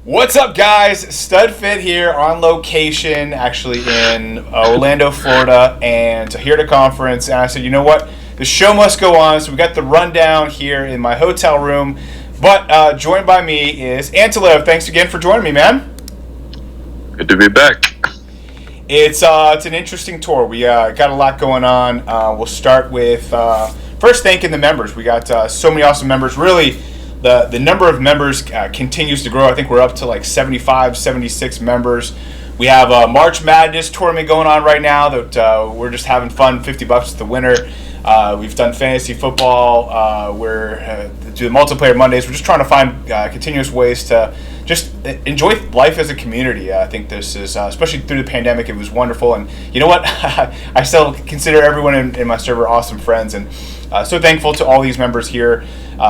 What's up, guys? Studfit here on location, actually in Orlando, Florida, and here at a conference. And I said, you know what? The show must go on. So we got the rundown here in my hotel room. But joined by me is Antelope. Thanks again for joining me, man. Good to be back. It's an interesting tour. We got a lot going on. We'll start with first thanking the members. We got so many awesome members. Really, the number of members continues to grow. I think we're up to like 75, 76 members. We have a March Madness tournament going on right now that we're just having fun. $50 to the winner. We've done fantasy football. We're doing multiplayer Mondays. We're just trying to find continuous ways to just enjoy life as a community. I think this is, especially through the pandemic, it was wonderful. And you know what? I still consider everyone in my server awesome friends. And so thankful to all these members here.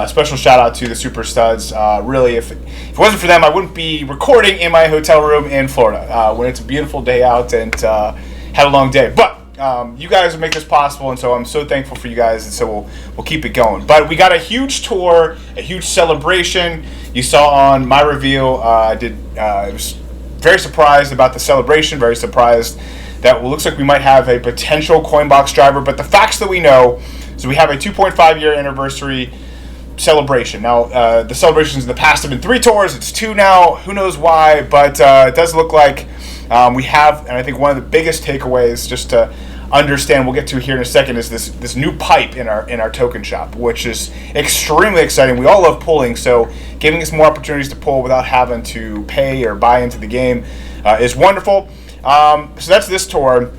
Special shout out to the Super Studs. Really, if it wasn't for them, I wouldn't be recording in my hotel room in Florida when it's a beautiful day out and had a long day. But you guys make this possible, and so I'm so thankful for you guys, and so we'll keep it going. But we got a huge tour, a huge celebration. You saw on my reveal, I was very surprised about the celebration, very surprised that it looks like we might have a potential Coinbox driver, but the facts that we know, so we have a 2.5 year anniversary celebration. Now, the celebrations in the past have been 3 tours, it's 2 now, who knows why, but it does look like we have, and I think one of the biggest takeaways, just to understand, we'll get to here in a second, is this new pipe in our token shop, which is extremely exciting. We all love pulling, so giving us more opportunities to pull without having to pay or buy into the game is wonderful. So that's this tour.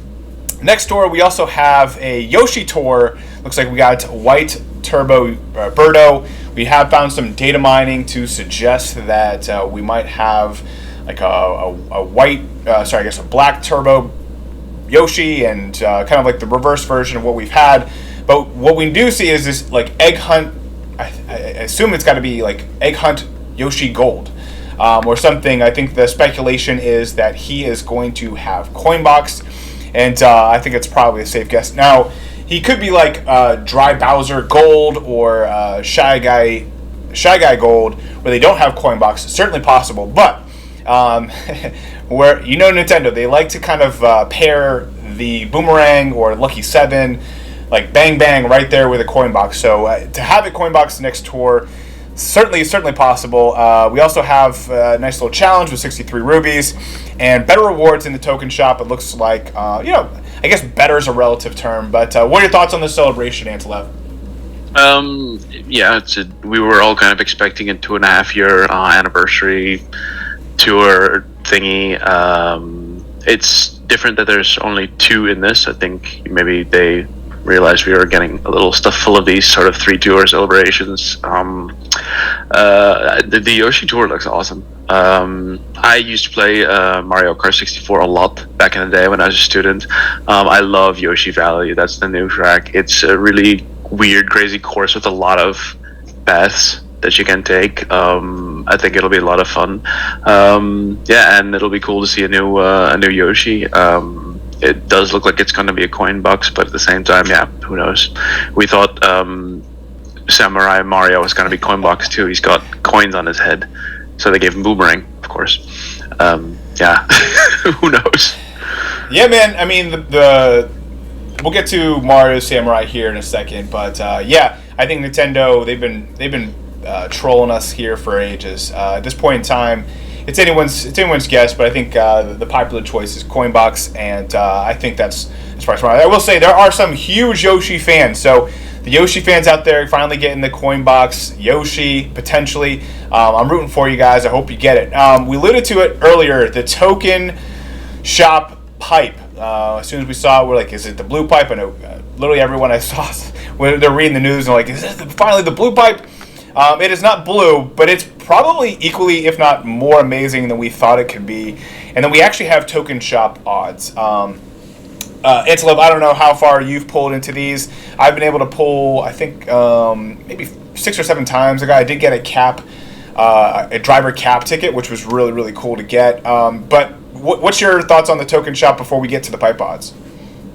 Next tour, we also have a Yoshi tour. Looks like we got White Turbo Birdo. We have found some data mining to suggest that we might have like a white, a black turbo Yoshi, and kind of like the reverse version of what we've had. But what we do see is this like egg hunt. I assume it's got to be like egg hunt Yoshi Gold or something. I think the speculation is that he is going to have Coinbox, and I think it's probably a safe guess. Now he could be like Dry Bowser Gold or Shy Guy Gold, where they don't have Coinbox. Certainly possible, but. Where Nintendo, they like to kind of pair the Boomerang or Lucky 7, like bang bang right there with a Coinbox. So to have a Coinbox next tour, certainly possible. We also have a nice little challenge with 63 rubies and better rewards in the token shop. It looks like I guess better is a relative term, but what are your thoughts on the celebration, Antelope? We were all kind of expecting a 2.5 year anniversary tour thingy. It's different that there's only 2 in this. I think maybe they realized we were getting a little stuff full of these sort of 3 tour celebrations. The Yoshi tour looks awesome. I used to play Mario Kart 64 a lot back in the day when I was a student. I love Yoshi Valley. That's the new track. It's a really weird, crazy course with a lot of paths that you can take. I think it'll be a lot of fun. And it'll be cool to see a new Yoshi. It does look like it's going to be a Coinbox, but at the same time, who knows? We thought Samurai Mario was going to be Coinbox too. He's got coins on his head, so they gave him Boomerang, of course. Who knows? Yeah, man. I mean, we'll get to Mario Samurai here in a second, but I think Nintendo, they've been trolling us here for ages. At this point in time, it's anyone's guess, but I think the popular choice is Coinbox, and I think that's probably smart. I will say there are some huge Yoshi fans, so the Yoshi fans out there finally getting the Coinbox Yoshi potentially. I'm rooting for you guys. I hope you get it. We alluded to it earlier. The token shop pipe. As soon as we saw it, we're like, is it the blue pipe? I know literally everyone I saw when they're reading the news and like, is this finally the blue pipe? It is not blue, but it's probably equally, if not more amazing than we thought it could be. And then we actually have token shop odds. Antelope, I don't know how far you've pulled into these. I've been able to pull, I think, maybe 6 or 7 times. I did get a driver cap ticket, which was really, really cool to get. But what's your thoughts on the token shop before we get to the pipe odds?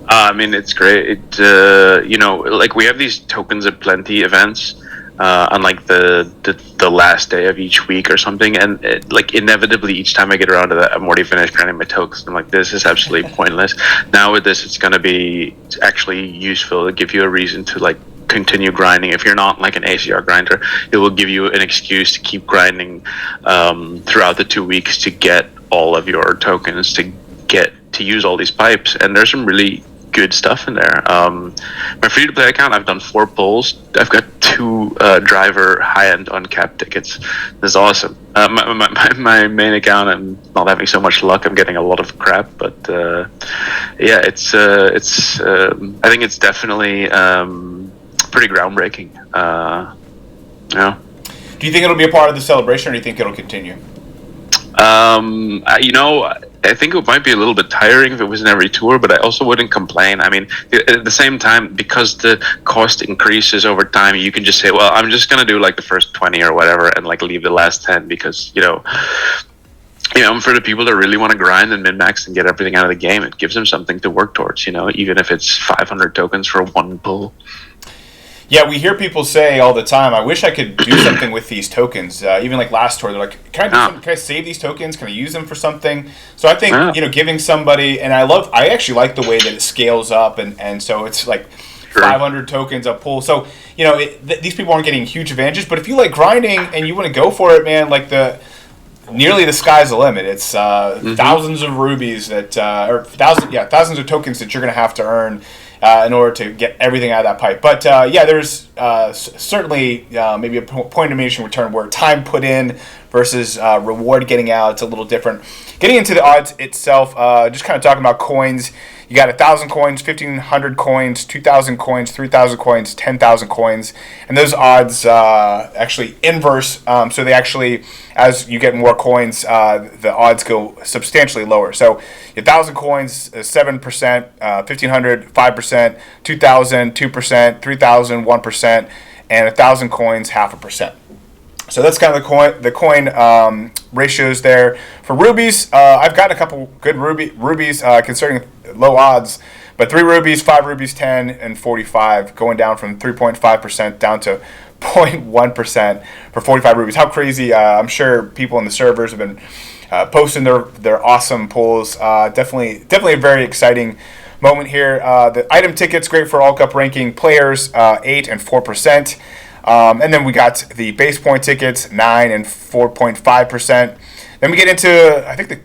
I mean, it's great. We have these tokens at plenty events. on like the last day of each week or something, and like inevitably each time I get around to that, I'm already finished grinding my tokens. I'm like, this is absolutely pointless. Now with this, it's going to be actually useful to give you a reason to like continue grinding. If you're not like an ACR grinder, it will give you an excuse to keep grinding throughout the 2 weeks to get all of your tokens, to get to use all these pipes. And there's some really good stuff in there. My free to play account, I've done 4 pulls. I've got 2 driver high-end uncapped tickets. This is awesome. My main account, I'm not having so much luck. I'm getting a lot of crap, but yeah, it's I think it's definitely pretty groundbreaking. Yeah. Do you think it'll be a part of the celebration, or do you think it'll continue? I think it might be a little bit tiring if it was in every tour, but I also wouldn't complain. I mean, at the same time, because the cost increases over time, you can just say, well, I'm just going to do like the first 20 or whatever and like leave the last 10 because, for the people that really want to grind and min-max and get everything out of the game, it gives them something to work towards, even if it's 500 tokens for 1 pull. Yeah, we hear people say all the time, I wish I could do something with these tokens. Even like last tour, they're like, can I do something? Can I save these tokens? Can I use them for something? So I think, giving somebody, and I actually like the way that it scales up, and so it's like 500 tokens a pull. So, these people aren't getting huge advantages, but if you like grinding and you want to go for it, man, like nearly the sky's the limit. It's thousands of rubies thousands of tokens that you're going to have to earn in order to get everything out of that pipe. But there's certainly maybe a point of diminishing return where time put in versus reward getting out, it's a little different. Getting into the odds itself, just kind of talking about coins. You got 1,000 coins, 1,500 coins, 2,000 coins, 3,000 coins, 10,000 coins, and those odds actually inverse. So they actually, as you get more coins, the odds go substantially lower. So 1,000 coins, 7%, 1,500, 5%, 2,000, 2%, 3,000, 1%, and 1,000 coins, 0.5%. So that's kind of the coin ratios there. For rubies, I've got a couple good rubies considering low odds, but 3 rubies, 5 rubies, 10, and 45, going down from 3.5% down to 0.1% for 45 rubies. How crazy. I'm sure people in the servers have been posting their awesome pulls. Definitely a very exciting moment here. The item tickets, great for all cup ranking players, 8 and 4%. And then we got the base point tickets, 9 and 4.5%. Then we get into, I think,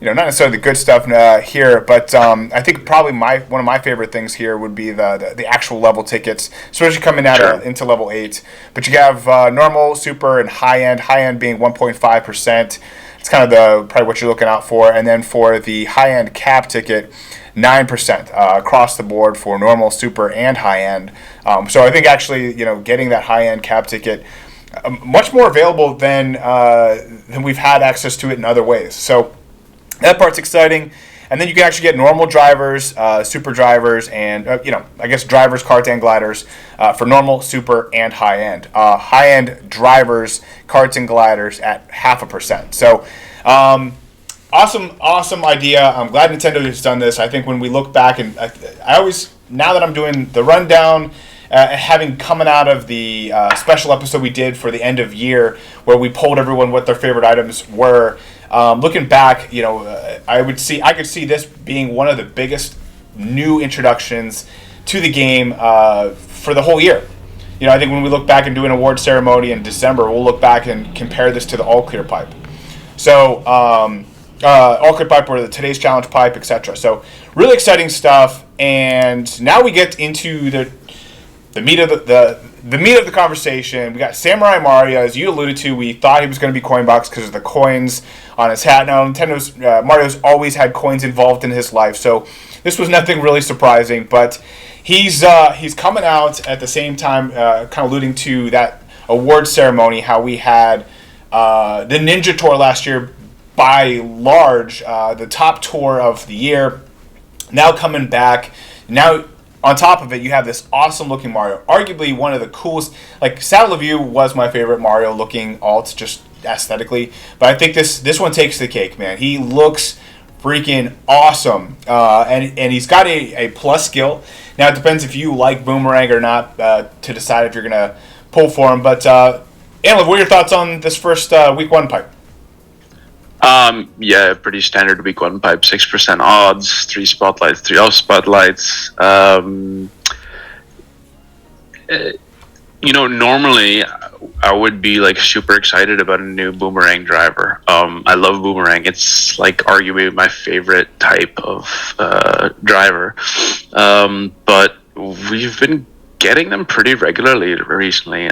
not necessarily the good stuff here, but I think probably one of my favorite things here would be the actual level tickets, especially coming out into level 8. But you have normal, super, and high end being 1.5%. It's kind of probably what you're looking out for. And then for the high end cap ticket, 9% across the board for normal, super, and high end. So I think actually, getting that high end cap ticket much more available than we've had access to it in other ways. So that part's exciting. And then you can actually get normal drivers, super drivers, and I guess drivers, karts, and gliders for normal, super, and high end. High end drivers, karts, and gliders at 0.5%. So. Awesome idea. I'm glad Nintendo has done this. I think when we look back, and I always, now that I'm doing the rundown, having coming out of the special episode we did for the end of year, where we polled everyone what their favorite items were. Looking back, I could see this being one of the biggest new introductions to the game for the whole year. I think when we look back and do an award ceremony in December, we'll look back and compare this to the all clear pipe. So. All clear pipe or the today's challenge pipe, etc. So really exciting stuff. And now we get into the meat of the meat of the conversation. We got Samurai Mario, as you alluded to. We thought he was going to be Coinbox because of the coins on his hat. Now Mario's always had coins involved in his life, so this was nothing really surprising. But he's coming out at the same time, kind of alluding to that award ceremony. How we had the Ninja Tour last year. By large, the top tour of the year, now coming back. Now, on top of it, you have this awesome-looking Mario. Arguably one of the coolest. Like, Saddle of You was my favorite Mario-looking alt, just aesthetically. But I think this one takes the cake, man. He looks freaking awesome. And he's got a plus skill. Now, it depends if you like Boomerang or not to decide if you're going to pull for him. But Anna, what are your thoughts on this first week one pipe? Yeah, pretty standard week one pipe, 6% odds, 3 spotlights, 3 off spotlights. Normally I would be like super excited about a new boomerang driver. I love boomerang. It's like arguably my favorite type of driver. But we've been getting them pretty regularly recently.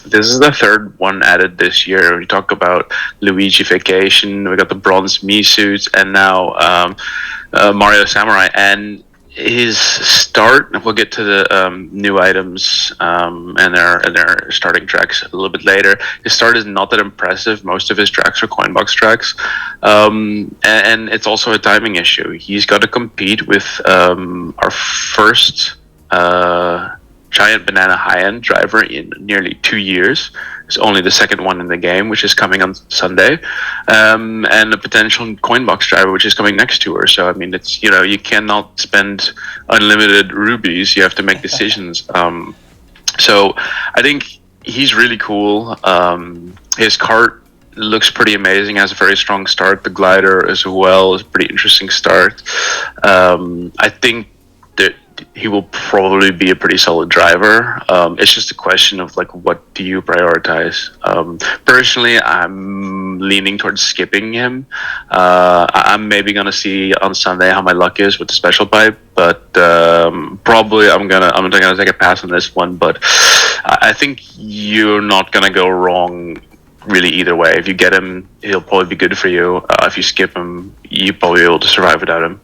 This is the third one added this year. We talk about Luigification. We got the bronze Mii suits, and now Mario Samurai. And his start. We'll get to the new items and their starting tracks a little bit later. His start is not that impressive. Most of his tracks are Coinbox tracks, and it's also a timing issue. He's got to compete with our first giant banana high-end driver in nearly 2 years. It's only the second one in the game, which is coming on Sunday, and a potential Coinbox driver, which is coming next to her. So I mean, it's you cannot spend unlimited rubies. You have to make decisions. So I think he's really cool. His cart looks pretty amazing. Has a very strong start. The glider as well is a pretty interesting start. I think that he will probably be a pretty solid driver. It's just a question of like, what do you prioritize? Personally, I'm leaning towards skipping him. I'm maybe gonna see on Sunday how my luck is with the special pipe, but probably I'm gonna take a pass on this one. But I think you're not gonna go wrong really either way. If you get him, he'll probably be good for you. If you skip him, you probably be able to survive without him.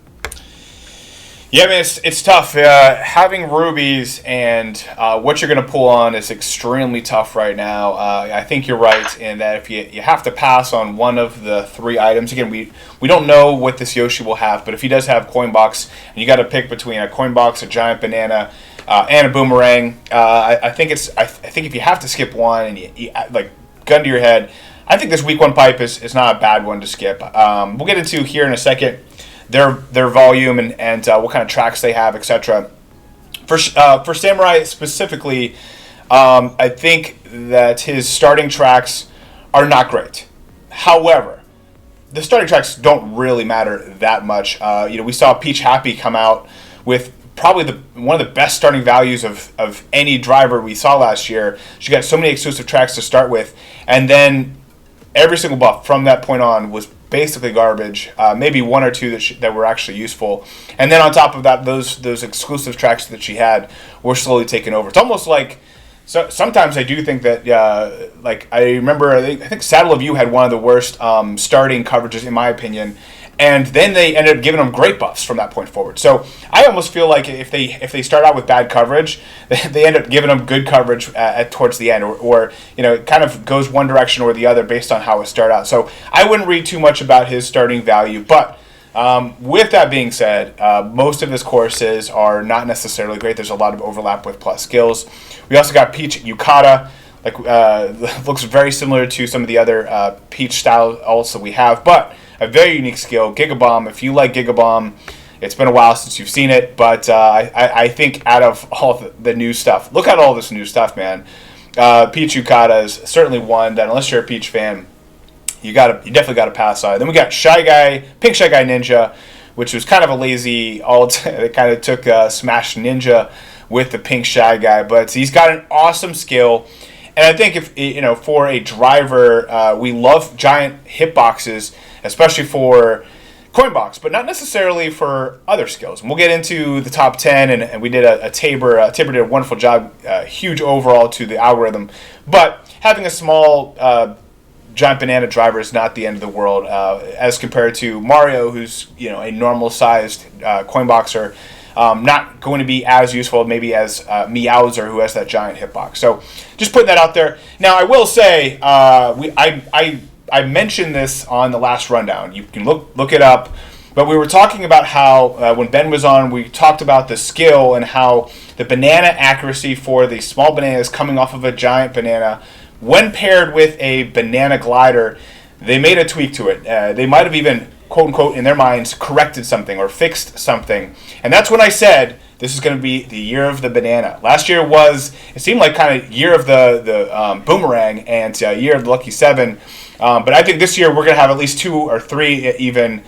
Yeah, I mean, it's tough. Having rubies and what you're going to pull on is extremely tough right now. I think you're right in that if you have to pass on one of the 3 items, again, we don't know what this Yoshi will have, but if he does have Coinbox, and you got to pick between a Coinbox, a giant banana, and a boomerang, I think if you have to skip one and you like gun to your head, I think this week one pipe is not a bad one to skip. We'll get into here in a second their volume and what kind of tracks they have, etc. For Samurai specifically, I think that his starting tracks are not great. However, the starting tracks don't really matter that much. We saw Peach Happy come out with probably one of the best starting values of any driver we saw last year. She got so many exclusive tracks to start with, and then every single buff from that point on was basically garbage. Maybe 1 or 2 that were actually useful, and then on top of that, those exclusive tracks that she had were slowly taken over. It's almost like sometimes I do think that like I remember I think Saddle of You had one of the worst starting coverages in my opinion, and then they ended up giving them great buffs from that point forward. So I almost feel like if they start out with bad coverage, they end up giving them good coverage towards the end, or it kind of goes one direction or the other based on how it started out. So I wouldn't read too much about his starting value. But with that being said, most of his courses are not necessarily great. There's a lot of overlap with plus skills. We also got Peach Yukata. Looks very similar to some of the other Peach style ults that we have, but a very unique skill, Gigabomb. If you like Gigabomb, it's been a while since you've seen it, but I think out of all the new stuff, look at all this new stuff, man. Peach Yukata is certainly one that, unless you're a Peach fan, you definitely got to pass on. Then we got Pink Shy Guy Ninja, which was kind of a lazy alt. They kind of took Smash Ninja with the Pink Shy Guy, but he's got an awesome skill. And I think if for a driver, we love giant hitboxes, especially for Coinbox, but not necessarily for other skills. And we'll get into the top 10, and we did a Tabor. Tabor did a wonderful job, huge overall to the algorithm. But having a small giant banana driver is not the end of the world as compared to Mario, who's a normal-sized Coinboxer. Not going to be as useful maybe as Meowser, who has that giant hitbox. So just putting that out there. Now I will say I mentioned this on the last rundown. You can look it up. But we were talking about how when Ben was on, we talked about the skill and how the banana accuracy for the small bananas coming off of a giant banana, when paired with a banana glider, they made a tweak to it. They might have even, quote unquote, in their minds, corrected something or fixed something. And that's when I said this is going to be the year of the banana. Last year it seemed like kind of year of the boomerang and year of the lucky seven. But I think this year we're going to have at least 2 or 3 even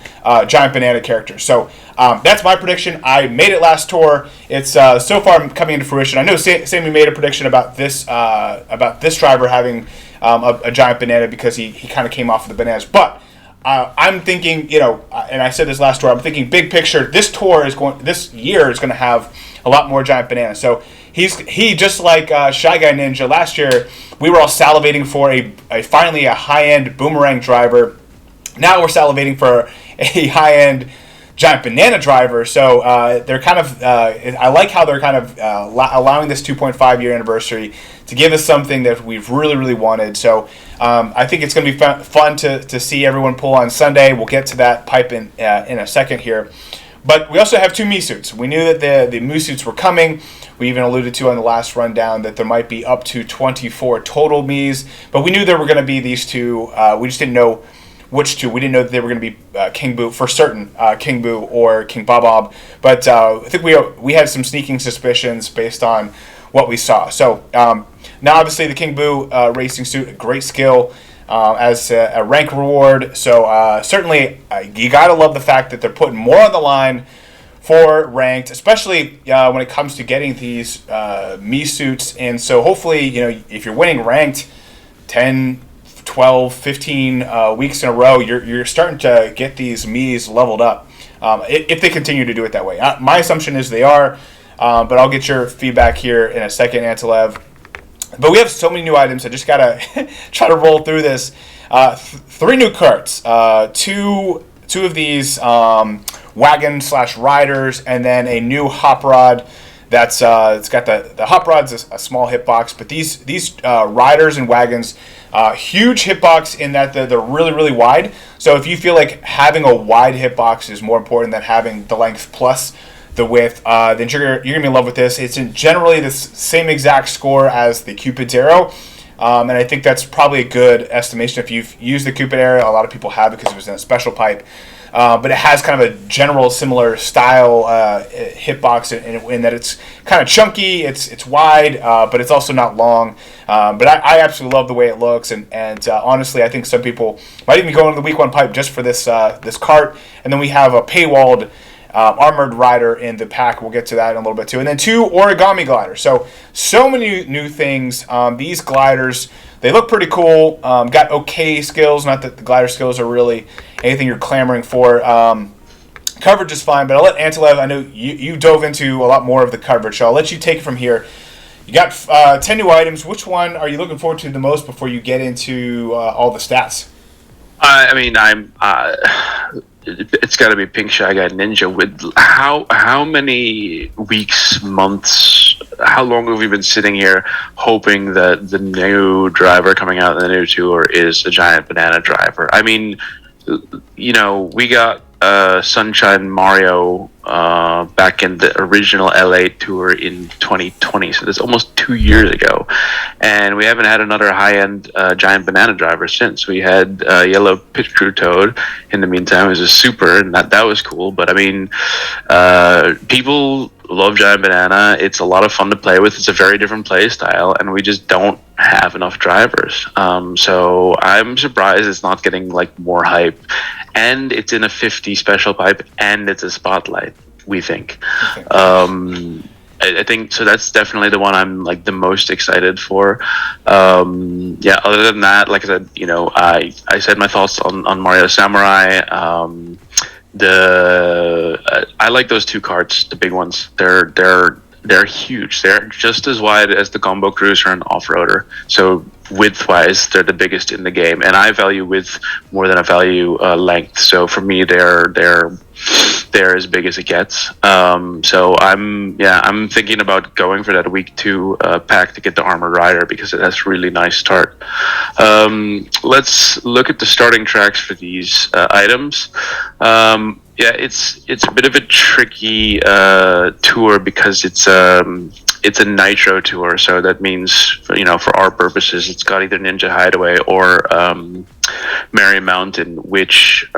giant banana characters. So that's my prediction. I made it last tour. It's so far coming into fruition. I know Sammy made a prediction about this driver having a giant banana because he kind of came off of the bananas. But I'm thinking, and I said this last tour, I'm thinking big picture. This year is going to have a lot more giant bananas. So he just like Shy Guy Ninja last year, we were all salivating for finally a high-end boomerang driver. Now we're salivating for a high-end giant banana driver. So they're kind of I like how they're kind of allowing this 2.5 year anniversary to give us something that we've really, really wanted. So I think it's going to be fun to see everyone pull on Sunday. We'll get to that pipe in a second here. But we also have 2 Mii suits. We knew that the Mii suits were coming. We even alluded to on the last rundown that there might be up to 24 total Miis. But we knew there were going to be these 2. We just didn't know which 2. We didn't know that they were going to be King Boo, for certain, King Boo or King Bob. But I think we had some sneaking suspicions based on what we saw. So now obviously the King Boo racing suit, a great skill as a rank reward. So certainly you got to love the fact that they're putting more on the line for ranked, especially when it comes to getting these Mii suits. And so hopefully, if you're winning ranked 10, 12, 15 weeks in a row, you're starting to get these Miis leveled up if they continue to do it that way. My assumption is they are, but I'll get your feedback here in a second, Antilev. But we have so many new items. I just got to try to roll through this. 3 new carts, two of these wagon/riders, and then a new hop rod. That's it's got the hop rod's a small hitbox, but these riders and wagons, huge hitbox in that they're really, really wide. So if you feel like having a wide hitbox is more important than having the length plus the width, then you're gonna be in love with this. It's generally the same exact score as the Cupid's arrow. And I think that's probably a good estimation. If you've used the Cupid arrow, a lot of people have because it was in a special pipe. But it has kind of a general similar style hitbox in that it's kind of chunky, it's wide, but it's also not long. But I absolutely love the way it looks, and honestly, I think some people might even go into the week 1 pipe just for this cart. And then we have a paywalled armored rider in the pack. We'll get to that in a little bit too. And then 2 origami gliders. So many new things. These gliders, they look pretty cool. Got okay skills. Not that the glider skills are really anything you're clamoring for. Coverage is fine, but I'll let Antilev, I know you dove into a lot more of the coverage, so I'll let you take it from here. You got 10 new items. Which one are you looking forward to the most before you get into all the stats? It's got to be Pink Shy Guy Ninja. With how many weeks, months, how long have we been sitting here hoping that the new driver coming out in the new tour is a giant banana driver? I mean, we got Sunshine Mario back in the original LA tour in 2020, so that's almost 2 years ago, and we haven't had another high-end giant banana driver since. We had Yellow Pit Crew Toad in the meantime as a super, and that was cool. But I mean, people love giant banana. It's a lot of fun to play with. It's a very different play style, and we just don't have enough drivers. So I'm surprised it's not getting more hype. And it's in a 50 special pipe, and it's a spotlight, we think. Okay. I think so. That's definitely the one I'm the most excited for. Other than that, like I said, I said my thoughts on Mario Samurai. I like those 2 carts, the big ones. They're huge. They're just as wide as the Combo Cruiser and Off-Roader. So width-wise, they're the biggest in the game, and I value width more than I value length. So for me, they're as big as it gets. So I'm thinking about going for that week 2 pack to get the Armored Rider because that's a really nice start. Let's look at the starting tracks for these items. It's a bit of a tricky tour because it's a nitro tour, so that means for our purposes, it's got either Ninja Hideaway or Merry Mountain, which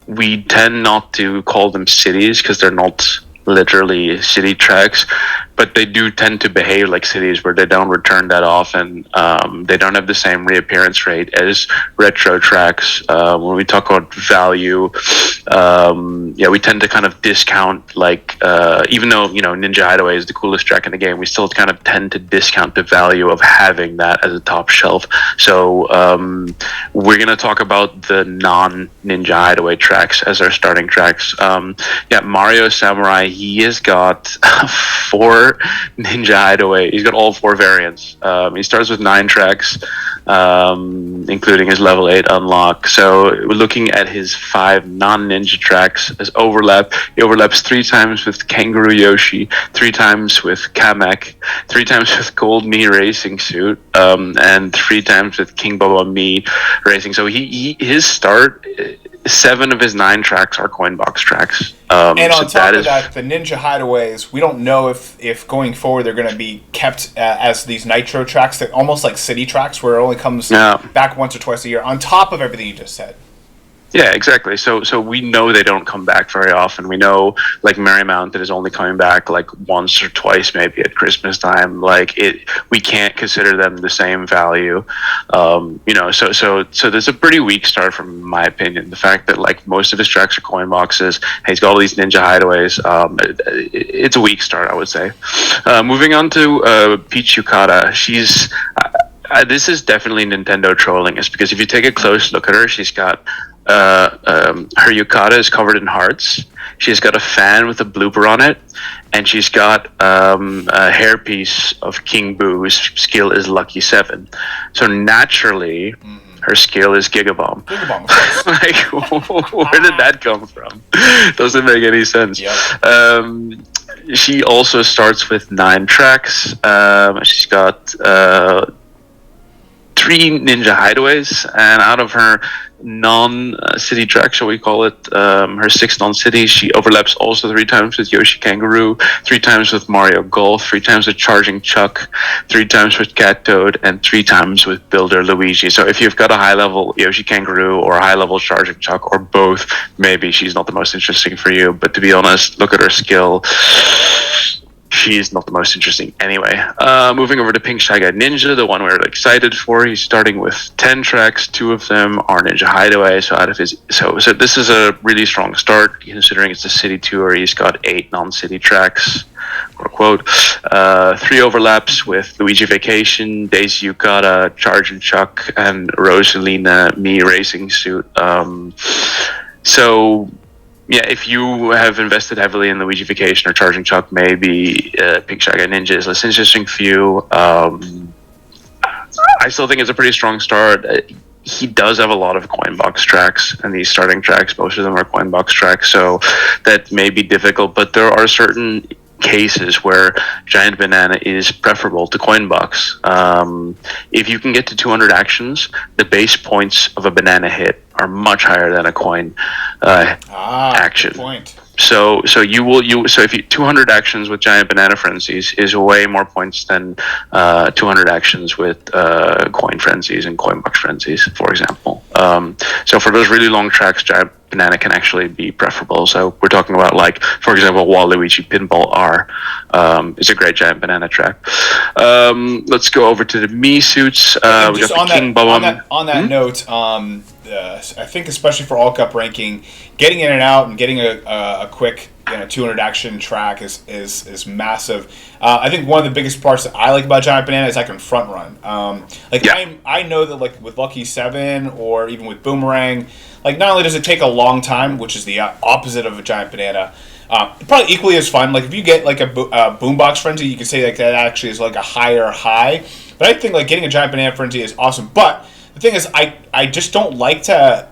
we tend not to call them cities because they're not literally city tracks, but they do tend to behave like cities where they don't return that often. They don't have the same reappearance rate as retro tracks. When we talk about value, we tend to kind of discount, like, even though, Ninja Hideaway is the coolest track in the game, we still kind of tend to discount the value of having that as a top shelf. So we're going to talk about the non-Ninja Hideaway tracks as our starting tracks. Mario Samurai, he has got 4 Ninja Hideaway. He's got all 4 variants. He starts with 9 tracks, including his level 8 unlock. So we're looking at his 5 non-Ninja tracks as overlap. He overlaps 3 times with Kangaroo Yoshi, 3 times with Kamek, 3 times with Gold Me Racing Suit, and 3 times with King Baba Me Racing. So his start, 7 of his 9 tracks are coin box tracks. And on top of that, the Ninja Hideaways, we don't know if going forward they're going to be kept as these Nitro tracks, that almost like city tracks, where it only comes back once or twice a year, on top of everything you just said. Yeah, exactly. So we know they don't come back very often. We know, like, Merry Mountain is only coming back like once or twice, maybe at Christmas time. Like, we can't consider them the same value. So there's a pretty weak start from my opinion. The fact that, like, most of his tracks are coin boxes. He's got all these Ninja Hideaways. It's a weak start, I would say. Moving on to Peach Yukata. She's this is definitely Nintendo trolling us, because if you take a close look at her, she's got her Yukata is covered in hearts. She's got a fan with a blooper on it, and she's got a hairpiece of King Boo, whose skill is Lucky 7. So naturally, her skill is Gigabomb. Gigabomb, of course. Like, where did that come from? Doesn't make any sense. Yep. She also starts with 9 tracks. She's got 3 Ninja Hideaways, and out of her non-city track, shall we call it, her 6 non-cities, she overlaps also 3 times with Yoshi Kangaroo, 3 times with Mario Golf, 3 times with Charging Chuck, 3 times with Cat Toad, and 3 times with Builder Luigi. So if you've got a high-level Yoshi Kangaroo or a high-level Charging Chuck, or both, maybe she's not the most interesting for you. But to be honest, look at her skill. She's not the most interesting anyway. Moving over to Pink Shy Guy Ninja, the one we're excited for. He's starting with 10 tracks. 2 of them are Ninja Hideaway. So so this is a really strong start, considering it's a city tour. He's got 8 non-city tracks, quote. 3 overlaps with Luigi Vacation, Daisy Yukata, Charge and Chuck, and Rosalina Me Racing Suit. Yeah, if you have invested heavily in Luigi Vacation or Charging Chuck, maybe Pink Shy Guy Ninja is less interesting for you. I still think it's a pretty strong start. He does have a lot of coin box tracks, and these starting tracks, most of them are coin box tracks, so that may be difficult, but there are certain cases where Giant Banana is preferable to coin box. If you can get to 200 actions, the base points of a banana hit are much higher than a coin action. Good point. So if you 200 actions with Giant Banana Frenzies is way more points than 200 actions with coin frenzies and coin box frenzies, for example. So for those really long tracks, Giant Banana can actually be preferable. So we're talking about, like, for example, Waluigi Pinball R is a great Giant Banana track. Let's go over to the Me suits. We got the King Bubba. On that note, I think especially for All Cup ranking, getting in and out and getting a quick 200 action track is massive. I think one of the biggest parts that I like about Giant Banana is I can front run. I know that, like, with Lucky 7 or even with Boomerang, like, not only does it take a long time, which is the opposite of a Giant Banana, probably equally as fun. Like, if you get, like, a boombox frenzy, you can say, like, that actually is like a higher high. But I think, like, getting a Giant Banana frenzy is awesome. But the thing is, I just don't like to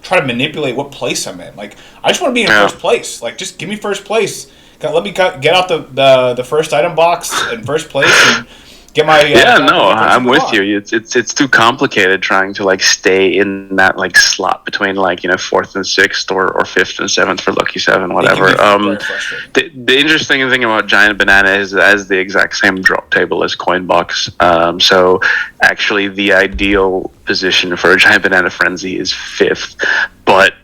try to manipulate what place I'm in. Like, I just want to be in first place. Like, just give me first place. Let me get out the first item box in first place and get my I'm with you. It's too complicated trying to, like, stay in that, like, slot between, like, 4th and 6th or 5th and 7th for Lucky 7, whatever. The interesting thing about Giant Banana is it has the exact same drop table as Coinbox. So actually the ideal position for a Giant Banana Frenzy is 5th, but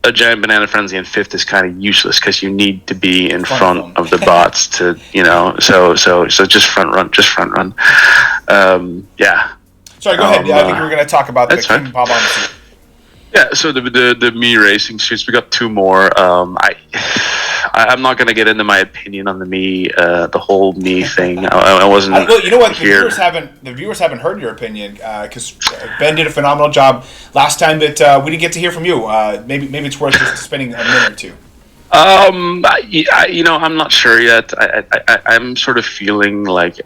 a giant banana frenzy in fifth is kind of useless because you need to be in front of of the bots to, so just front run. Yeah. Sorry, go ahead. I think we were going to talk about the King Bob on the suit. Yeah, so the Mii racing suits, we got two more. I'm not going to get into my opinion on the Mii, the whole Mii thing. I wasn't. Well, you know what? The viewers haven't heard your opinion because Ben did a phenomenal job last time that we didn't get to hear from you. Maybe it's worth just spending a minute or two. I'm not sure yet. I'm sort of feeling like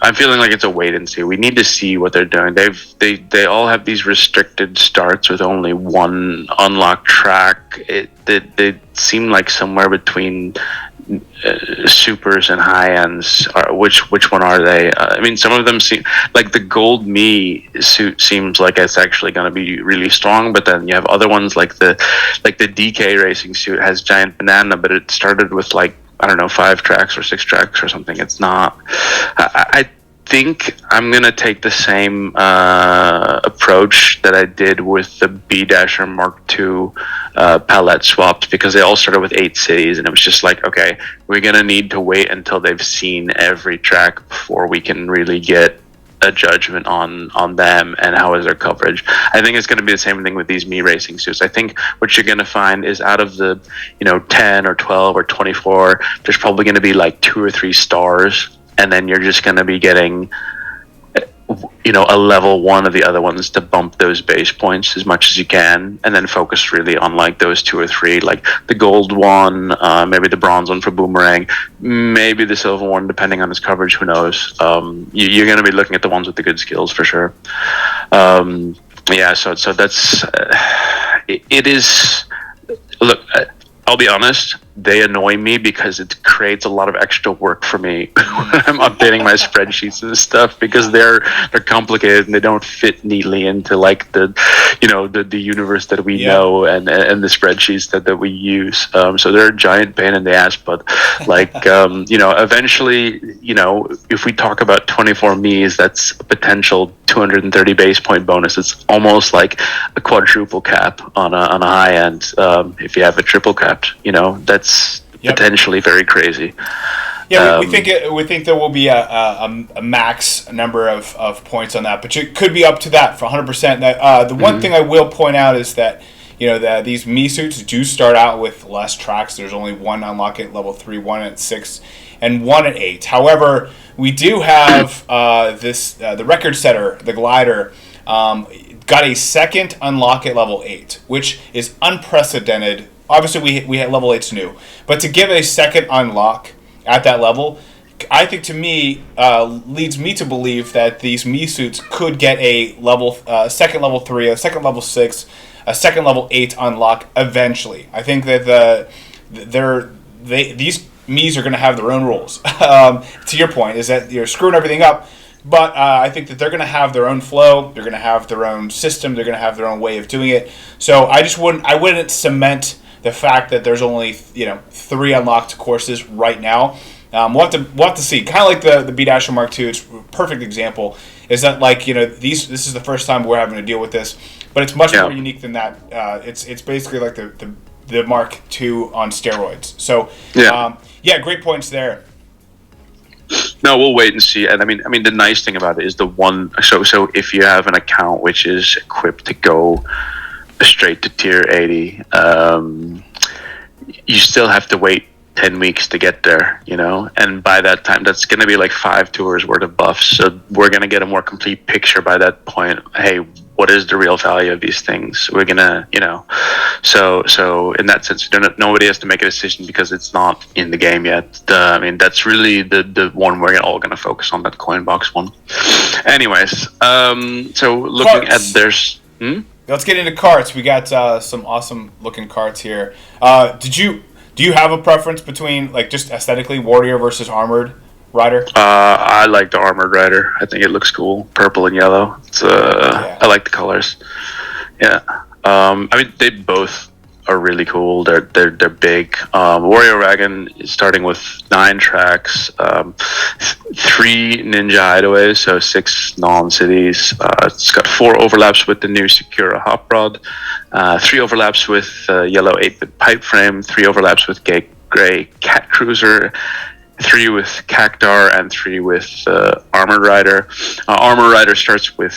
I'm feeling like it's a wait and see. We need to see what they're doing. They all have these restricted starts with only one unlocked track. They seem like somewhere between supers and high ends. Which one are they? I mean, some of them seem like the gold Mii suit seems like it's actually going to be really strong, but then you have other ones like the DK racing suit has giant banana, but it started with like, I don't know, 5 tracks or 6 tracks or something. It's not. I think I'm gonna take the same approach that I did with the B Dasher Mark II palette swaps, because they all started with 8 cities, and it was just like, okay, we're gonna need to wait until they've seen every track before we can really get a judgment on them and how is their coverage. I think it's going to be the same thing with these Mii racing suits. I think what you're going to find is out of the 10 or 12 or 24, there's probably going to be like 2 or 3 stars, and then you're just going to be getting a level 1 of the other ones to bump those base points as much as you can, and then focus really on like those 2 or 3, like the gold one, maybe the bronze one for Boomerang, maybe the silver one depending on his coverage, who knows. You're going to be looking at the ones with the good skills for sure. So that's it is. Look, I'll be honest, they annoy me because it creates a lot of extra work for me when I'm updating my spreadsheets and stuff, because they're complicated and they don't fit neatly into like the universe that we know and the spreadsheets that we use. So they're a giant pain in the ass, but like eventually, if we talk about 24 Mii's, that's a potential 230 base point bonus. It's almost like a quadruple cap on a high end. If you have a triple cap, that's potentially very crazy. Yeah, we think there will be a max number of points on that, but it could be up to that for 100%. The one thing I will point out is that that these Mii suits do start out with less tracks. There's only one unlock at level 3, one at 6, and one at 8. However, we do have the record setter, the glider, got a second unlock at level 8, which is unprecedented. Obviously, we had level 8's new, but to give a second unlock at that level, I think to me leads me to believe that these Mii suits could get a second level 3, a second level 6, a second level 8 unlock eventually. I think that these Mii's are going to have their own rules. To your point, is that you're screwing everything up. But I think that they're going to have their own flow. They're going to have their own system. They're going to have their own way of doing it. So I wouldn't cement the fact that there's only 3 unlocked courses right now. We'll have to see. Kind of like the B Dasher Mark II. It's a perfect example. Is that this is the first time we're having to deal with this, but it's much more unique than that. It's basically like the Mark II on steroids. So great points there. No, we'll wait and see. And I mean, the nice thing about it is the one. So if you have an account which is equipped to go straight to tier 80, you still have to wait 10 weeks to get there, and by that time that's going to be like 5 tours worth of buffs, so we're going to get a more complete picture by that point. Hey, what is the real value of these things? We're going to, so in that sense, nobody has to make a decision because it's not in the game yet. That's really the one we're all going to focus on, that coin box one. Anyways, so looking Karts. at there's Let's get into karts. We got some awesome looking karts here. Do you have a preference between, like, just aesthetically, warrior versus armored rider? I like the armored rider. I think it looks cool, purple and yellow. I like the colors. Yeah. They both are really cool. They're big. Warrior Wagon is starting with 9 tracks, 3 Ninja Hideaways, so 6 non-cities. It's got 4 overlaps with the new Sakura Hop Rod, 3 overlaps with yellow 8-bit pipe frame, 3 overlaps with gray Cat Cruiser, 3 with Cactar, and 3 with Armored Rider. Armored Rider starts with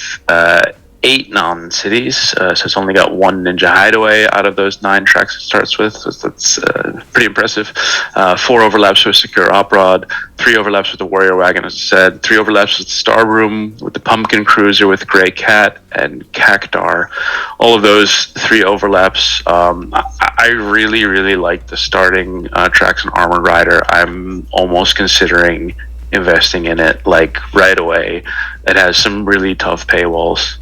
8 non-cities, so it's only got 1 Ninja Hideaway out of those 9 tracks it starts with, so that's pretty impressive. 4 overlaps with Secure Op Rod, 3 overlaps with the Warrior Wagon, as I said, 3 overlaps with the Star Room, with the Pumpkin Cruiser, with Grey Cat, and Cactar. All of those 3 overlaps, I really, really like the starting tracks in Armored Rider. I'm almost considering investing in it, like, right away. It has some really tough paywalls.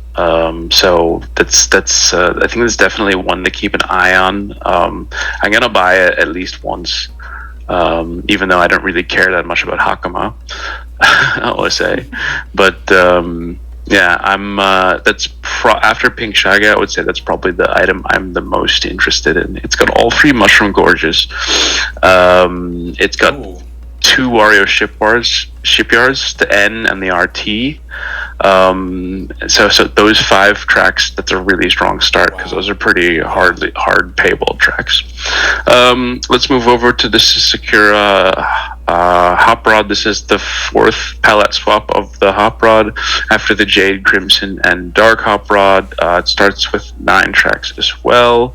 So that's I think that's definitely one to keep an eye on. I'm gonna buy it at least once, even though I don't really care that much about Hakama, I'll say. But yeah, I'm after Pink Shaggy, I would say that's probably the item I'm the most interested in. It's got all 3 Mushroom Gorges. It's got 2 Wario shipyards, the N and the RT. So those 5 tracks, that's a really strong start, because those are pretty hard paywall tracks. Let's move over to the Sakura Hop Rod. This is the 4th palette swap of the Hop Rod after the Jade, Crimson, and Dark Hop Rod. It starts with 9 tracks as well.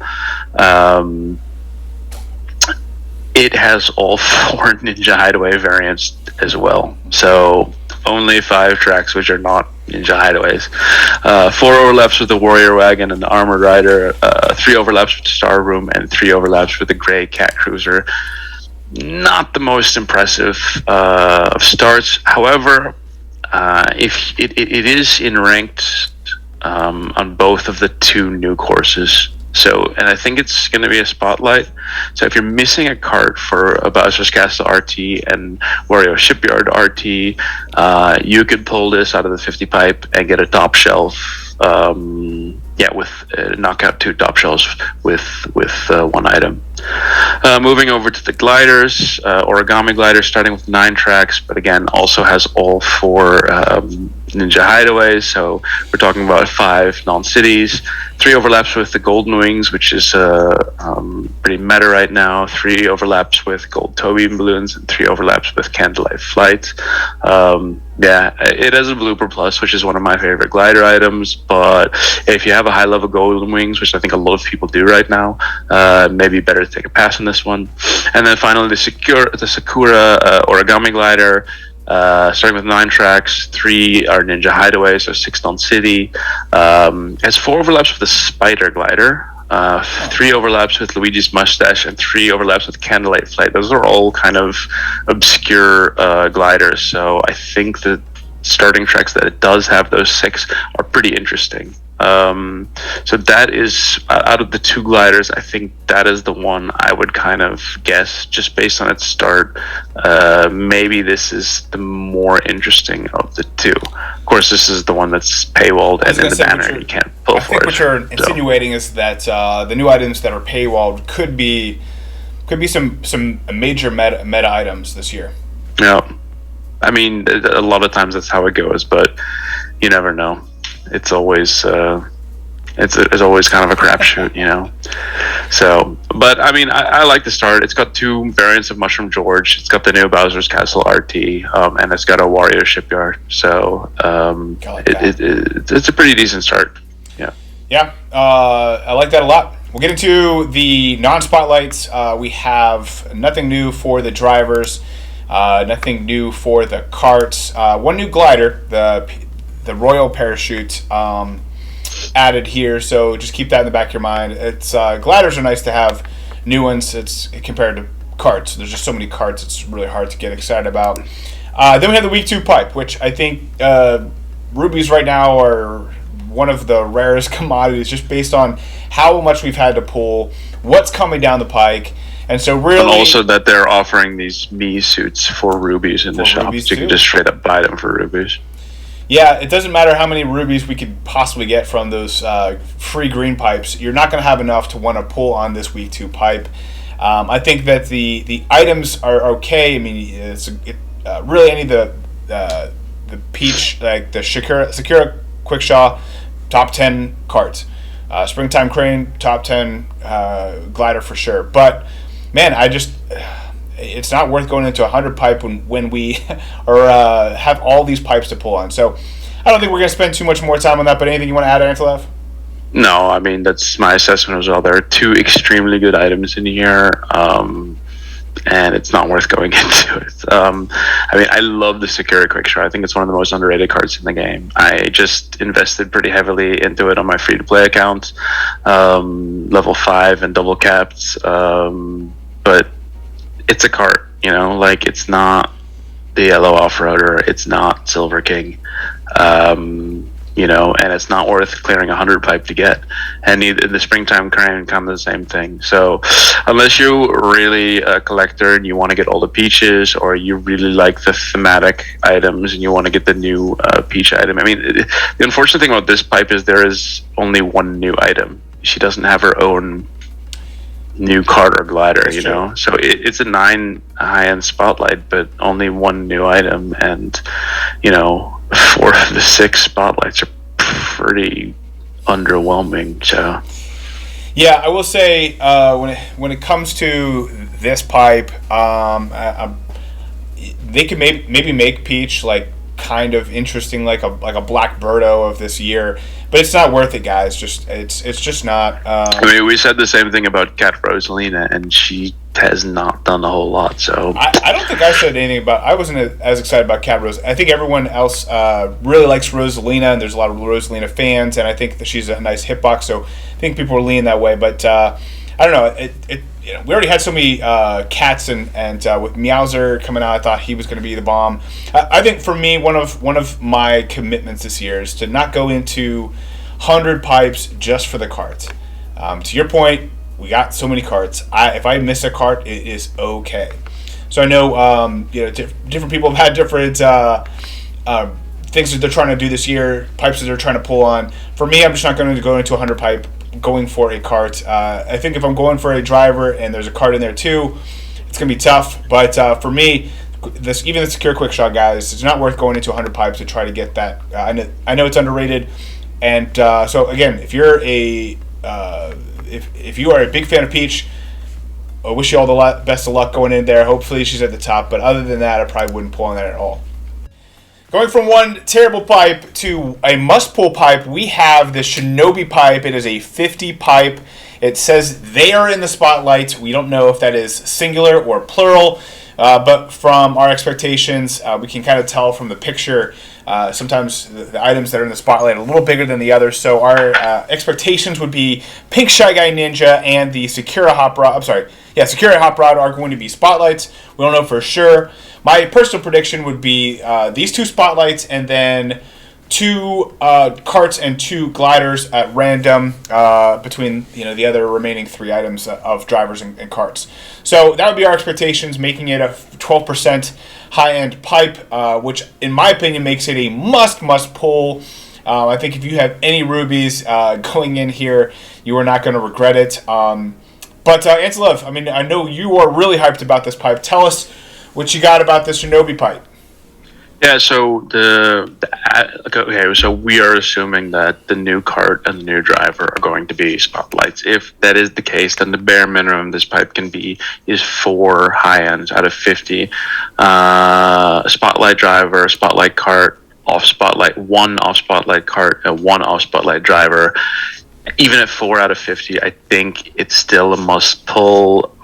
It has all 4 Ninja Hideaway variants as well. So only 5 tracks which are not Ninja Hideaways. 4 overlaps with the Warrior Wagon and the Armored Rider, 3 overlaps with the Star Room, and 3 overlaps with the Grey Cat Cruiser. Not the most impressive of starts. However, if it is in ranked on both of the 2 new courses. So, and I think it's going to be a spotlight. So if you're missing a cart for a Bowser's Castle RT and Wario Shipyard RT, you could pull this out of the 50 pipe and get a top shelf. With knock out 2 top shelves with 1 item. Moving over to the gliders, Origami Glider starting with 9 tracks, but again also has all 4 Ninja Hideaways. So we're talking about 5 non-cities, 3 overlaps with the Golden Wings, which is pretty meta right now, 3 overlaps with Gold Toe Beam Balloons, and 3 overlaps with Candlelight Flight. Yeah, it has a Blooper Plus, which is one of my favorite glider items, but if you have a high level Golden Wings, which I think a lot of people do right now, maybe better to take a pass on this one. And then finally the Sakura Origami Glider, starting with 9 tracks, 3 are Ninja Hideaway, so 6 non-city. Has 4 overlaps with the Spider Glider, 3 overlaps with Luigi's Mustache, and 3 overlaps with Candlelight Flight. Those are all kind of obscure gliders, so I think the starting tracks that it does have, those 6, are pretty interesting. So that is, out of the 2 gliders, I think that is the one I would kind of guess, just based on its start. Maybe this is the more interesting of the 2. Of course, this is the one that's paywalled, and in the banner you can't pull for it. What you're insinuating is that the new items that are paywalled could be some major meta items this year. Yeah, I mean, a lot of times that's how it goes, but you never know. It's always it's always kind of a crapshoot, you know. So, but I mean, I like the start. It's got 2 variants of Mushroom George. It's got the new Bowser's Castle RT, and it's got a Wario Shipyard. So, it's a pretty decent start. Yeah. Yeah, I like that a lot. We'll get into the non-spotlights. We have nothing new for the drivers, nothing new for the carts. 1 new glider, the Royal Parachute, added here, so just keep that in the back of your mind. It's gliders are nice to have, new ones. It's compared to carts. There's just so many carts. It's really hard to get excited about. Then we have the Week 2 pipe, which I think rubies right now are one of the rarest commodities, just based on how much we've had to pull, what's coming down the pike. And so really, and also that they're offering these Mii suits for rubies in the shop, so you can just straight up buy them for rubies. Yeah, it doesn't matter how many rubies we could possibly get from those free green pipes. You're not going to have enough to want to pull on this week 2 pipe. I think that the items are okay. I mean, really any of the peach, like the Sakura Quickshaw, top 10 cards. Springtime Crane, top 10 glider for sure. But man, it's not worth going into 100 pipe when we have all these pipes to pull on. So I don't think we're going to spend too much more time on that. But anything you want to add, Antilev? No, I mean, that's my assessment as well. There are 2 extremely good items in here, and it's not worth going into it. I mean, I love the Sakura Quickshaw. I think it's one of the most underrated cards in the game. I just invested pretty heavily into it on my free-to-play account, level 5 and double capped, but it's a cart, like, it's not the yellow off-roader, it's not Silver King, and it's not worth clearing 100 pipe to get. And the Springtime Crane kind of the same thing. So unless you're really a collector and you want to get all the peaches, or you really like the thematic items and you want to get the new peach item. I mean, the unfortunate thing about this pipe is there is only one new item. She doesn't have her own new cart or glider. That's true. So it's a 9 high-end spotlight, but only one new item, and 4 of the 6 spotlights are pretty underwhelming. So yeah, I will say when it comes to this pipe, they could maybe make peach like kind of interesting, like a Black Birdo of this year, but it's not worth it, guys. It's just not. I mean, we said the same thing about Cat Rosalina, and she has not done a whole lot. So I don't think I said anything about. I wasn't as excited about Cat Rose. I think everyone else really likes Rosalina, and there's a lot of Rosalina fans, and I think that she's a nice hitbox. So I think people are leaning that way. But I don't know. We already had so many cats, and with Meowser coming out, I thought he was going to be the bomb. I think for me, one of my commitments this year is to not go into 100 pipes just for the carts. To your point, we got so many carts. If I miss a cart, it is okay. So I know different people have had different things that they're trying to do this year, pipes that they're trying to pull on. For me, I'm just not going to go into 100 pipe going for a cart. I think if I'm going for a driver and there's a cart in there too, it's going to be tough. But for me, even the Secure Quick Shot, guys, it's not worth going into 100 pipes to try to get that. I know it's underrated. And so again, if you're if you are a big fan of Peach, I wish you all the best of luck going in there. Hopefully she's at the top. But other than that, I probably wouldn't pull on that at all. Going from one terrible pipe to a must-pull pipe, we have the Shinobi pipe. It is a 50 pipe. It says they are in the spotlight. We don't know if that is singular or plural, but from our expectations, we can kind of tell from the picture. Sometimes the items that are in the spotlight are a little bigger than the others, so our expectations would be Pink Shy Guy Ninja and the Sakura Hop Rod. Sakura Hop Rod are going to be spotlights. We don't know for sure. My personal prediction would be these 2 spotlights, and then 2 carts and 2 gliders at random between the other remaining 3 items of drivers and carts. So that would be our expectations, making it a 12% high-end pipe, which in my opinion makes it a must pull. I think if you have any rubies going in here, you are not going to regret it. But Antilev, I mean, I know you are really hyped about this pipe. Tell us what you got about this Shinobi pipe. Yeah, so so we are assuming that the new cart and the new driver are going to be spotlights. If that is the case, then the bare minimum this pipe can be is 4 high ends out of 50. A spotlight driver, a spotlight cart, off spotlight, 1 off spotlight cart, and 1 off spotlight driver. Even at 4 out of 50, I think it's still a must pull.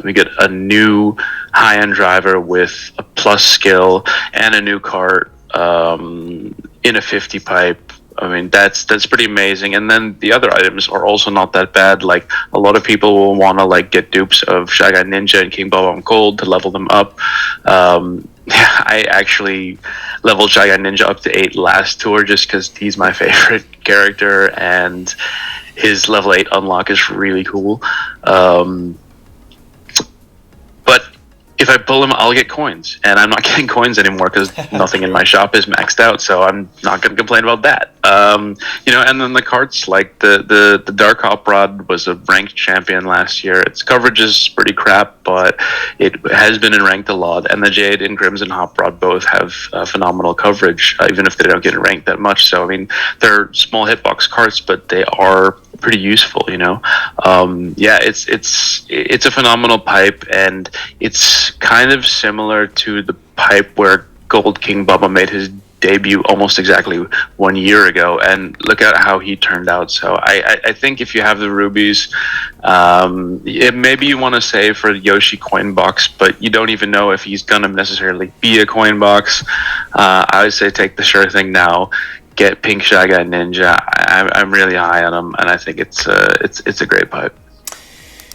We get a new high-end driver with a plus skill and a new cart in a 50 pipe. I mean, that's pretty amazing. And then the other items are also not that bad. Like, a lot of people will want to get dupes of Shy Guy Ninja and King Bob on Cold to level them up. I actually leveled Shy Guy Ninja up to 8 last tour just because he's my favorite character, and his level 8 unlock is really cool. But if I pull them, I'll get coins, and I'm not getting coins anymore because nothing in my shop is maxed out. So I'm not going to complain about that. And then the carts, like the Dark Hop Rod was a ranked champion last year. Its coverage is pretty crap, but it has been in ranked a lot. And the Jade and Crimson Hop Rod both have phenomenal coverage, even if they don't get ranked that much. So I mean, they're small hitbox carts, but they are pretty useful. It's a phenomenal pipe, and it's kind of similar to the pipe where Gold King Bubba made his debut almost exactly 1 year ago, and look at how he turned out. So I think if you have the rubies, maybe you want to save for Yoshi coin box, but you don't even know if he's gonna necessarily be a coin box. I would say take the sure thing now. Get Pink Shy Guy Ninja. I'm really high on him, and I think it's a great pipe.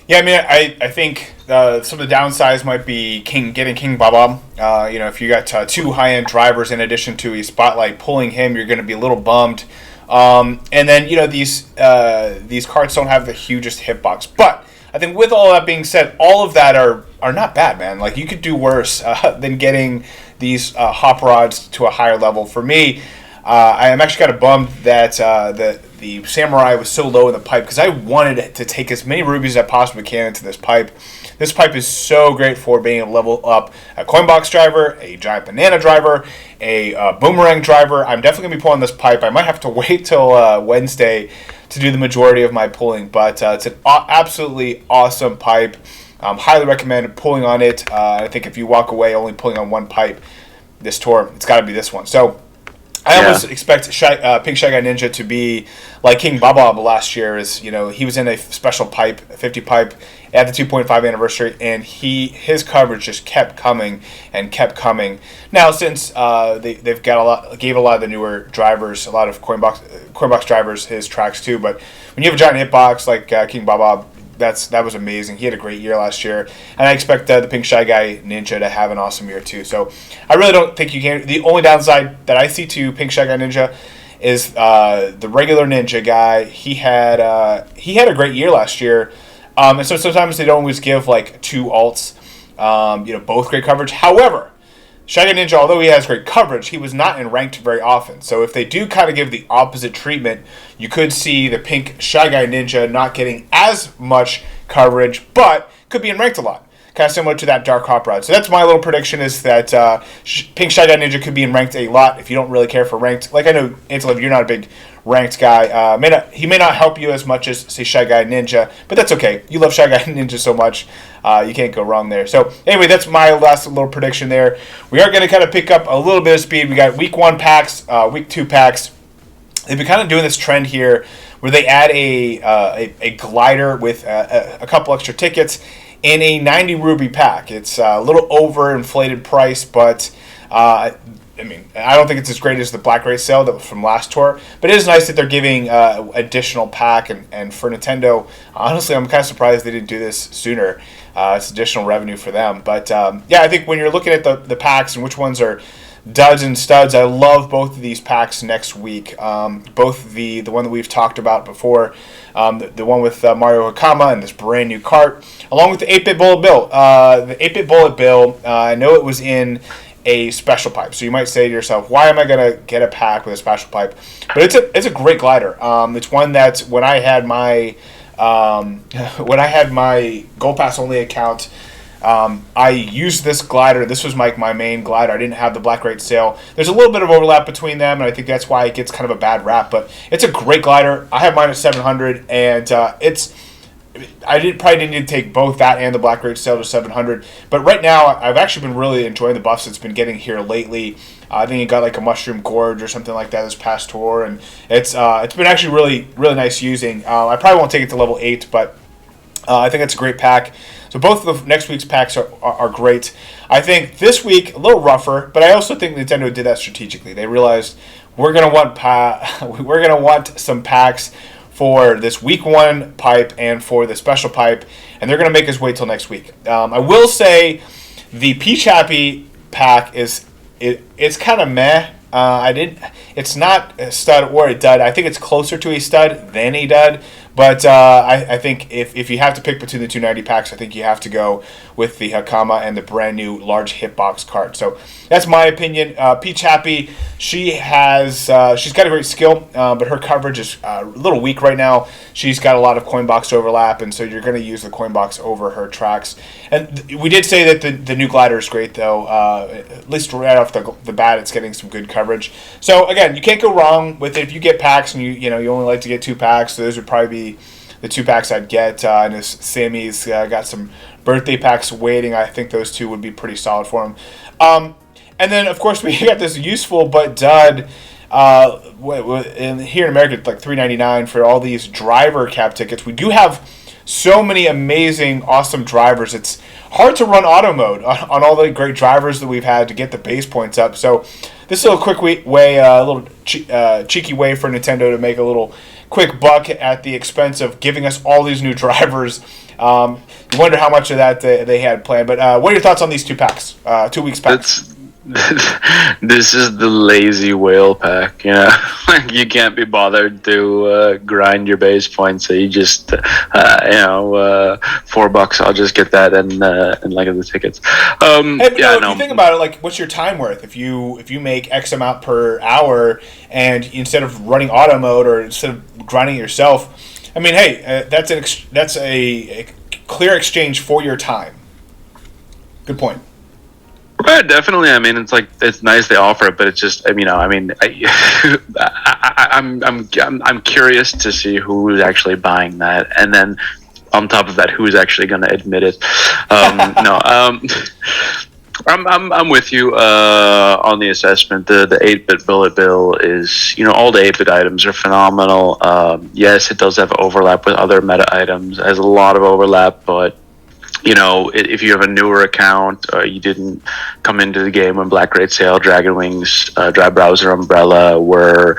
Yeah, I mean, I think some of the downsides might be getting King Baba. If you got two high-end drivers in addition to a Spotlight, pulling him, you're going to be a little bummed. And then, these carts don't have the hugest hitbox. But I think with all that being said, all of that are not bad, man. Like, you could do worse than getting these hop rods to a higher level. For me, I am actually kind of bummed that the Samurai was so low in the pipe, because I wanted to take as many rubies as I possibly can into this pipe. This pipe is so great for being able to level up a Coinbox driver, a Giant Banana driver, a Boomerang driver. I'm definitely going to be pulling this pipe. I might have to wait till Wednesday to do the majority of my pulling, but it's an absolutely awesome pipe. Highly recommend pulling on it. I think if you walk away only pulling on one pipe this tour, it's got to be this one. So I almost expect Pink Shy Guy Ninja to be like King Baba last year. He was in a special pipe, a 50 pipe, at the 2.5 anniversary, and his coverage just kept coming and kept coming. Now, since they've got gave a lot of the newer drivers, a lot of Coinbox drivers, his tracks too. But when you have a giant hitbox like King Baba, that was amazing. He had a great year last year, and I expect the Pink Shy Guy Ninja to have an awesome year too. So I really don't think you can. The only downside that I see to Pink Shy Guy Ninja is the regular Ninja guy. He had a great year last year, and so sometimes they don't always give like two alts, both great coverage. However, Shy Guy Ninja, although he has great coverage, he was not in ranked very often. So if they do kind of give the opposite treatment, you could see the Pink Shy Guy Ninja not getting as much coverage, but could be in ranked a lot. Kind of similar to that Dark Hop Rod. So that's my little prediction, is that Pink Shy Guy Ninja could be in ranked a lot if you don't really care for ranked. Like I know, Antolov, you're not a big ranked guy. He may not help you as much as, say, Shy Guy Ninja, but that's okay. You love Shy Guy Ninja so much, you can't go wrong there. So anyway, that's my last little prediction there. We are going to kind of pick up a little bit of speed. We got week 1 packs, week 2 packs. They've been kind of doing this trend here where they add a glider with a couple extra tickets in a 90 ruby pack. It's a little overinflated price, but I don't think it's as great as the Black Race sale that was from last tour, but it is nice that they're giving additional pack, and for Nintendo, honestly, I'm kind of surprised they didn't do this sooner. It's additional revenue for them, but I think when you're looking at the packs and which ones are duds and studs, I love both of these packs next week. Both the one that we've talked about before, the one with Mario Hakama and this brand new cart, along with the 8-bit Bullet Bill. The 8-bit Bullet Bill, I know it was in a special pipe, so you might say to yourself, why am I going to get a pack with a special pipe? But it's a great glider. It's one that when I had my Gold Pass only account, I used this glider. This was my main glider. I didn't have the Black Rate sale. There's a little bit of overlap between them, and I think that's why it gets kind of a bad rap, but it's a great glider. I have mine at 700, and probably didn't need to take both that and the Black Rate sale to 700. But right now, I've actually been really enjoying the buffs it's been getting here lately. I think it got like a Mushroom Gorge or something like that this past tour, and it's been actually really, really nice using. I probably won't take it to level 8, but I think it's a great pack. So both of the next week's packs are great. I think this week, a little rougher, but I also think Nintendo did that strategically. They realized we're gonna want some packs for this week 1 pipe and for the special pipe, and they're going to make us wait till next week. I will say the Peach Happy pack it's kind of meh. I didn't. It's not a stud or a dud. I think it's closer to a stud than a dud. But I think if you have to pick between the 290 packs, I think you have to go with the Hakama and the brand new large hitbox card. So that's my opinion. Peach Happy, she's got a great skill, but her coverage is a little weak right now. She's got a lot of coin box overlap, and so you're going to use the coin box over her tracks. And we did say that the new glider is great, though. At least right off the bat, it's getting some good coverage. So again, you can't go wrong with it. If you get packs and you only like to get 2 packs, those would probably be the 2 packs I'd get. And if Sammy's got some birthday packs waiting, I think those 2 would be pretty solid for him. And then, of course, we got this useful but dud. Here in America, it's like $3.99 for all these driver cap tickets. We do have so many amazing, awesome drivers. It's hard to run auto mode on all the great drivers that we've had to get the base points up. So this is a quick way, a little cheeky way for Nintendo to make a little quick buck at the expense of giving us all these new drivers. You wonder how much of that they had planned. But what are your thoughts on these 2 packs, 2 weeks packs? This is the lazy whale pack, like you can't be bothered to grind your base points, so you just $4, I'll just get that and like the tickets. If you think about it, like, what's your time worth if you make X amount per hour, and instead of running auto mode or instead of grinding it yourself, I mean, hey, that's a clear exchange for your time. Good point. Right, definitely. I mean, it's nice they offer it, but it's just, I'm curious to see who's actually buying that, and then on top of that, who's actually going to admit it. I'm with you on the assessment. The 8-bit bullet bill is, all the 8-bit items are phenomenal. Yes, it does have overlap with other meta items. It has a lot of overlap, but if you have a newer account, you didn't come into the game when Black Great Sale, Dragon Wings, Dry Browser, Umbrella were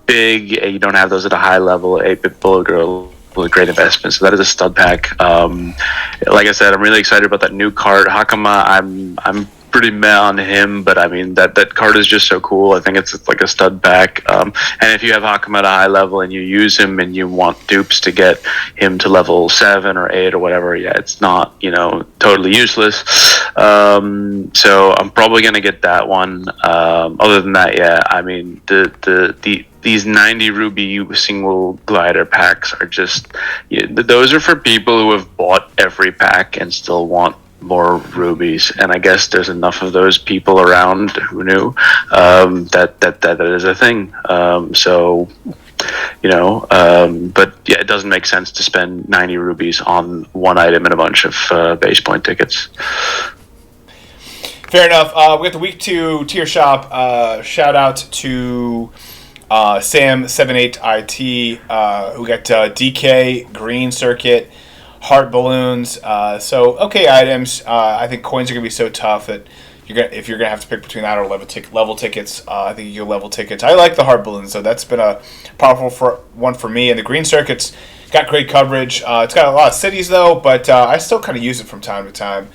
big, and you don't have those at a high level, 8-bit Bullet Girl was a great investment. So that is a stud pack. Like I said, I'm really excited about that new Kart. Hakama, I'm pretty meh on him, but I mean that card is just so cool. I think it's like a stud pack. And if you have Hakama at a high level and you use him and you want dupes to get him to level 7 or 8 or whatever, it's not totally useless. So I'm probably gonna get that one. Other than that, I mean these 90 ruby single glider packs are just those are for people who have bought every pack and still want more rubies, and I guess there's enough of those people around who knew that is a thing. But yeah, it doesn't make sense to spend 90 rubies on one item and a bunch of base point tickets. Fair enough. We got the week 2 tier shop. Shout out to Sam78IT. We got DK Green Circuit, Heart Balloons. So okay items. I think coins are gonna be so tough that if you're gonna have to pick between that or level tickets. I think you go level tickets. I like the Heart Balloons, so that's been a powerful one for me. And the Green Circuit's got great coverage. It's got a lot of cities though, but I still kind of use it from time to time.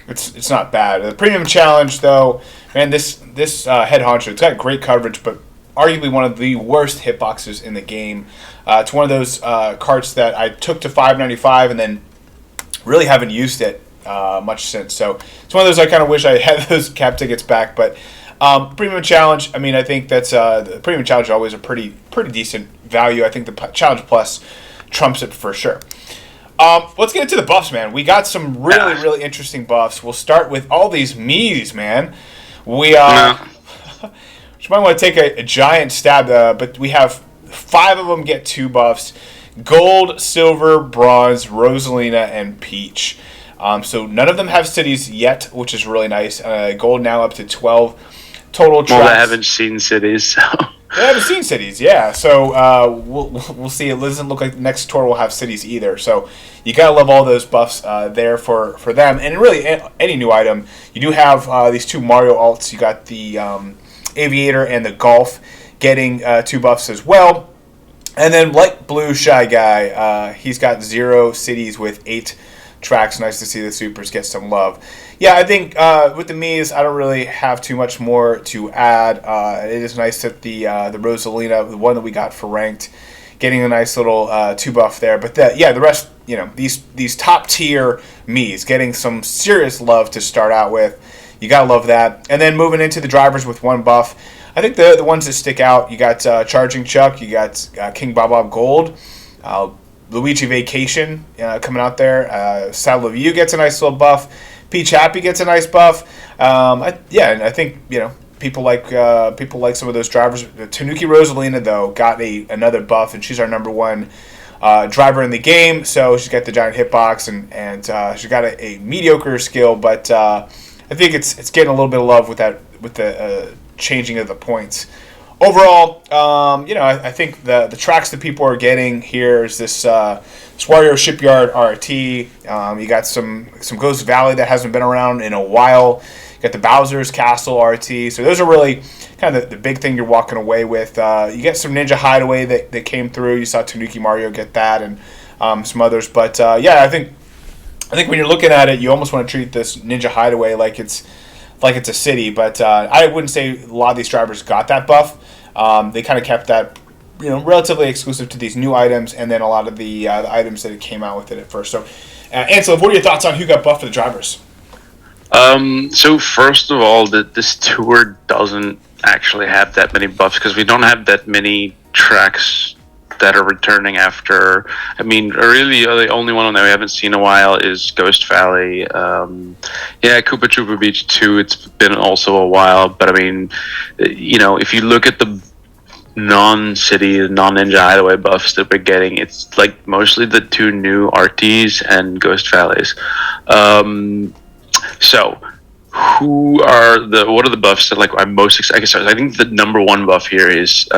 It's not bad. The Premium Challenge though, man, this head honcho, it's got great coverage, but arguably one of the worst hitboxes in the game. It's one of those carts that I took to $5.95 and then really haven't used it much since. So it's one of those I kind of wish I had those cap tickets back. But Premium Challenge, I mean, I think that's the Premium Challenge is always a pretty decent value. I think the Challenge Plus trumps it for sure. Let's get into the buffs, man. We got some really interesting buffs. We'll start with all these Miis, man. You might want to take a giant stab, but we have 5 of them get 2 buffs: Gold, Silver, Bronze, Rosalina, and Peach. So none of them have cities yet, which is really nice. Gold now up to 12 total tracks. Well, I haven't seen cities, so... They haven't seen cities, yeah. So we'll see. It doesn't look like the next tour will have cities either. So you gotta love all those buffs there for them. And really, any new item, you do have these 2 Mario alts. You got the Aviator and the Golf getting 2 buffs as well. And then Light Blue Shy Guy, he's got 0 cities with 8 tracks. Nice to see the supers get some love. Yeah, I think with the Miis, I don't really have too much more to add. It is nice that the Rosalina, the one that we got for ranked, getting a nice little 2 buff there. But the rest, these top tier Miis getting some serious love to start out with. You gotta love that. And then moving into the drivers with 1 buff, I think the ones that stick out, you got Charging Chuck, you got King Bob Gold, Luigi Vacation coming out there. Saddle of You gets a nice little buff. Peach Happy gets a nice buff. And I think people like some of those drivers. Tanuki Rosalina though got another buff, and she's our number 1 driver in the game. So she's got the giant hitbox, and she's got a mediocre skill, but I think it's getting a little bit of love with the changing of the points. Overall, I think the tracks that people are getting here is this Wario Shipyard RT. You got some Ghost Valley that hasn't been around in a while. You got the Bowser's Castle RT. So those are really kind of the big thing you're walking away with. You get some Ninja Hideaway that came through. You saw Tanuki Mario get that, and some others. But I think when you're looking at it, you almost want to treat this Ninja Hideaway like it's a city. But I wouldn't say a lot of these drivers got that buff. They kind of kept that relatively exclusive to these new items, and then a lot of the items that it came out with it at first. So, Ansel, what are your thoughts on who got buffed for the drivers? So first of all, this tour doesn't actually have that many buffs because we don't have that many tracks that are returning after. I mean, really, the only one that we haven't seen in a while is Ghost Valley. Koopa Troopa Beach 2, it's been also a while, but I mean, if you look at the non-city, non-Ninja Hideaway buffs that we're getting, it's like mostly the 2 new RTs and Ghost Valleys. So what are the buffs that I'm most excited? I think the number 1 buff here is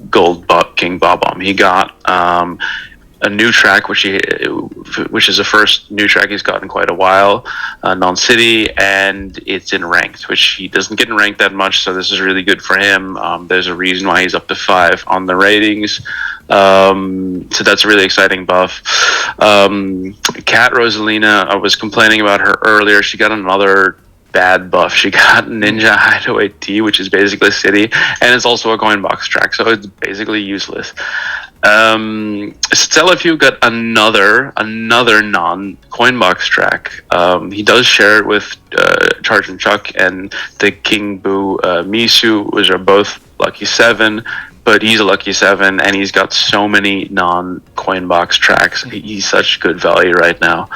Gold King Bob-omb. He got a new track, which is the first new track he's got in quite a while, non-city, and it's in ranked, which he doesn't get in ranked that much, so this is really good for him. There's a reason why he's up to 5 on the ratings. So that's a really exciting buff. Cat Rosalina, I was complaining about her earlier. She got another bad buff. She got Ninja Hideaway T, which is basically city, and it's also a coin box track, so it's basically useless. Stella Few got another non-coin box track. He does share it with Charging Chuck and the King Boo Misu, which are both lucky 7. But he's a lucky 7, and he's got so many non-coin box tracks. He's such good value right now.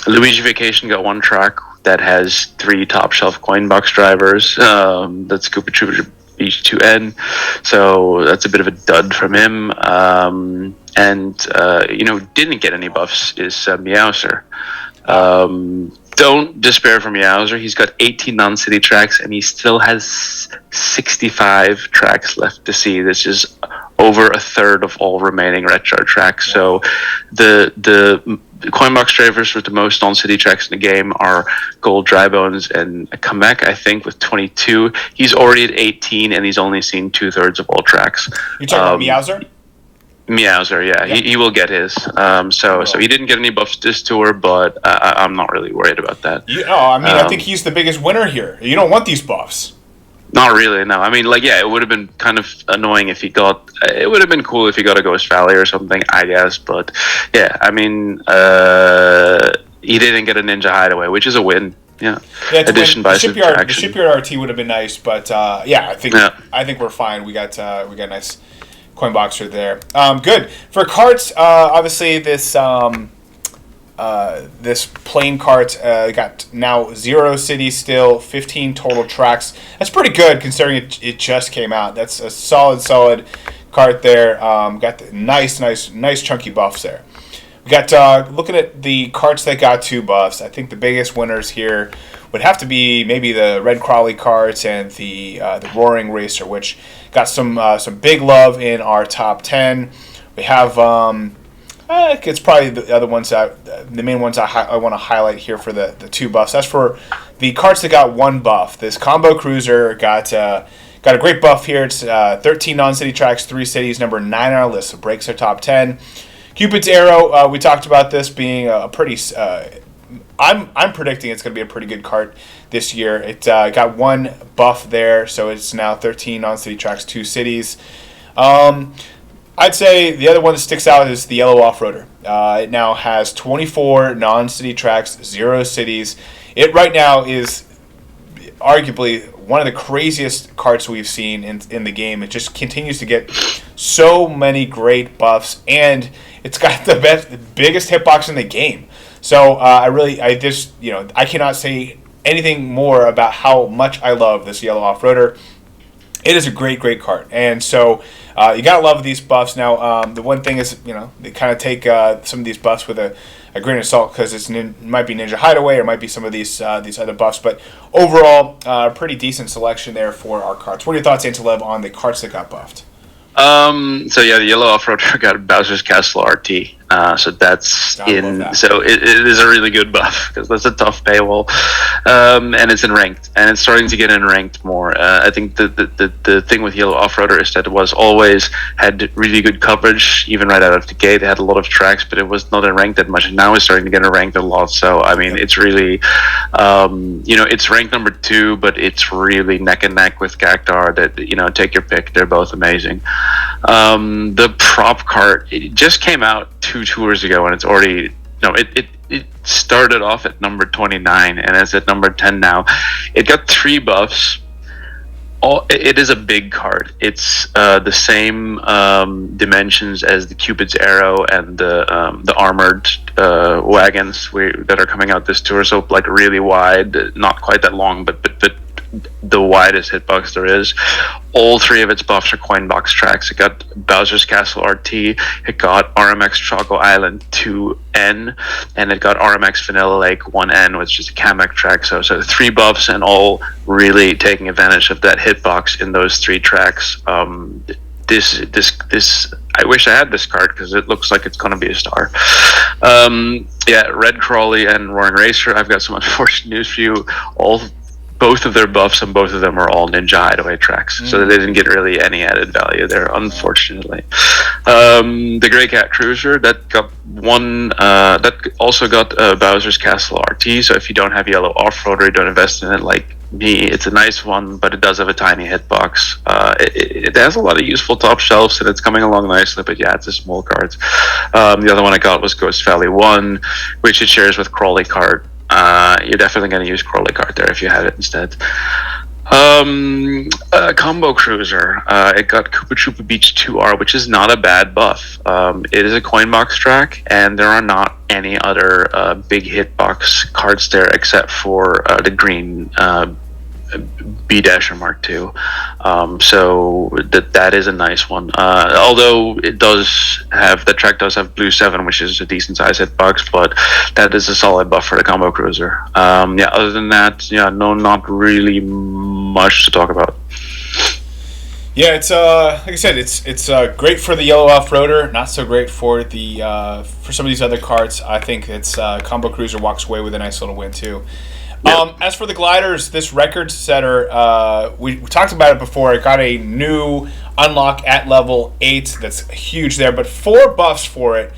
Luigi Vacation got 1 track that has 3 top shelf coin box drivers. That's Koopa Troopa Beach 2N. So that's a bit of a dud from him. Didn't get any buffs is Meowser. Don't despair from Meowser. He's got 18 non-city tracks, and he still has 65 tracks left to see. This is over a third of all remaining Red Chart tracks. So the Coinbox drivers with the most non-city tracks in the game are Gold Drybones and Kamek, I think, with 22. He's already at 18, and he's only seen 2/3 of all tracks. You talking about Meowser? Meowser, yeah. He will get his. So he didn't get any buffs this tour, but I'm not really worried about that. I think he's the biggest winner here. You don't want these buffs. Not really, no. I mean, it would have been kind of annoying if he got... It would have been cool if he got a Ghost Valley or something, I guess. But, yeah, I mean, he didn't get a Ninja Hideaway, which is a win. Yeah. Addition by subtraction. The Shipyard RT would have been nice, but, I think we're fine. We got a nice coin boxer there. Good. For Karts, obviously this... this plain cart got now 0 cities still, 15 total tracks. That's pretty good considering it just came out. That's a solid cart there. Got the nice chunky buffs there. We got looking at the carts that got 2 buffs. I think the biggest winners here would have to be maybe the Red Crawley carts and the Roaring Racer, which got some big love in our top 10. We have it's probably the other ones the main ones I want to highlight here for the 2 buffs. As for the carts that got 1 buff, this Combo Cruiser got a great buff here. It's 13 non-city tracks, 3 cities, number 9 on our list, so breaks our top 10. Cupid's Arrow, we talked about this being a pretty. I'm predicting it's going to be a pretty good kart this year. It got one buff there, so it's now 13 non-city tracks, 2 cities. I'd say the other one that sticks out is the Yellow Off-Roader. It now has 24 non-city tracks, 0 cities. It right now is arguably one of the craziest karts we've seen in the game. It just continues to get so many great buffs, and it's got the biggest hitbox in the game. So I cannot say anything more about how much I love this Yellow Off-Roader. It is a great kart, and so you gotta love these buffs. Now, the one thing is, they kind of take some of these buffs with a grain of salt because it might be Ninja Hideaway or might be some of these other buffs. But overall, pretty decent selection there for our karts. What are your thoughts, Antilev, on the karts that got buffed? So yeah, the Yellow Off-Roader got Bowser's Castle RT. So that's in. So it is a really good buff because that's a tough paywall, and it's in ranked, and it's starting to get in ranked more. I think the thing with Yellow Off-Roader is that it was always had really good coverage, even right out of the gate. It had a lot of tracks, but it was not in ranked that much. And now it's starting to get in ranked a lot. So I mean, it's really, it's ranked number 2, but it's really neck and neck with Cactar. That take your pick. They're both amazing. The prop cart, it just came out 2 tours ago, and it's already it started off at number 29 and it's at number 10 now. It got 3 buffs. It is a big cart. It's the same dimensions as the Cupid's Arrow and the armored wagons that are coming out this tour. So like really wide, not quite that long, but the widest hitbox there is. All 3 of its buffs are coin box tracks. It got Bowser's Castle RT, it got RMX Choco Island 2N, and it got RMX Vanilla Lake 1N, which is a Kamek track. So 3 buffs, and really taking advantage of that hitbox in those 3 tracks. This I wish I had this card because it looks like it's going to be a star. Red Crawley and Roaring Racer, I've got some unfortunate news for you. Both of their buffs and both of them are all Ninja Hideaway tracks, so they didn't get really any added value there, unfortunately. The Grey Cat Cruiser, that got one, that also got Bowser's Castle RT, so if you don't have Yellow Off-Roader, you don't invest in it like me, it's a nice one, but it does have a tiny hitbox. It has a lot of useful top shelves, and it's coming along nicely, but yeah, it's a small card. The other one I got was Ghost Valley 1, which it shares with Crawley Kart. You're definitely going to use Crawley Kart there if you had it instead. Combo Cruiser, it got Koopa Troopa Beach 2R, which is not a bad buff. It is a coin box track, and there are not any other big hitbox cards there except for the green B-Dasher Mark II. So that is a nice one. Although the track does have Blue 7, which is a decent size hitbox, but that is a solid buff for the Combo Cruiser. Other than that, not really much to talk about. Yeah, it's like I said, it's great for the Yellow Off-Roader, not so great for for some of these other karts. I think it's Combo Cruiser walks away with a nice little win too. Yep. As for the gliders, this record setter, we talked about it before. It got a new unlock at level 8. That's huge there, but 4 buffs for it.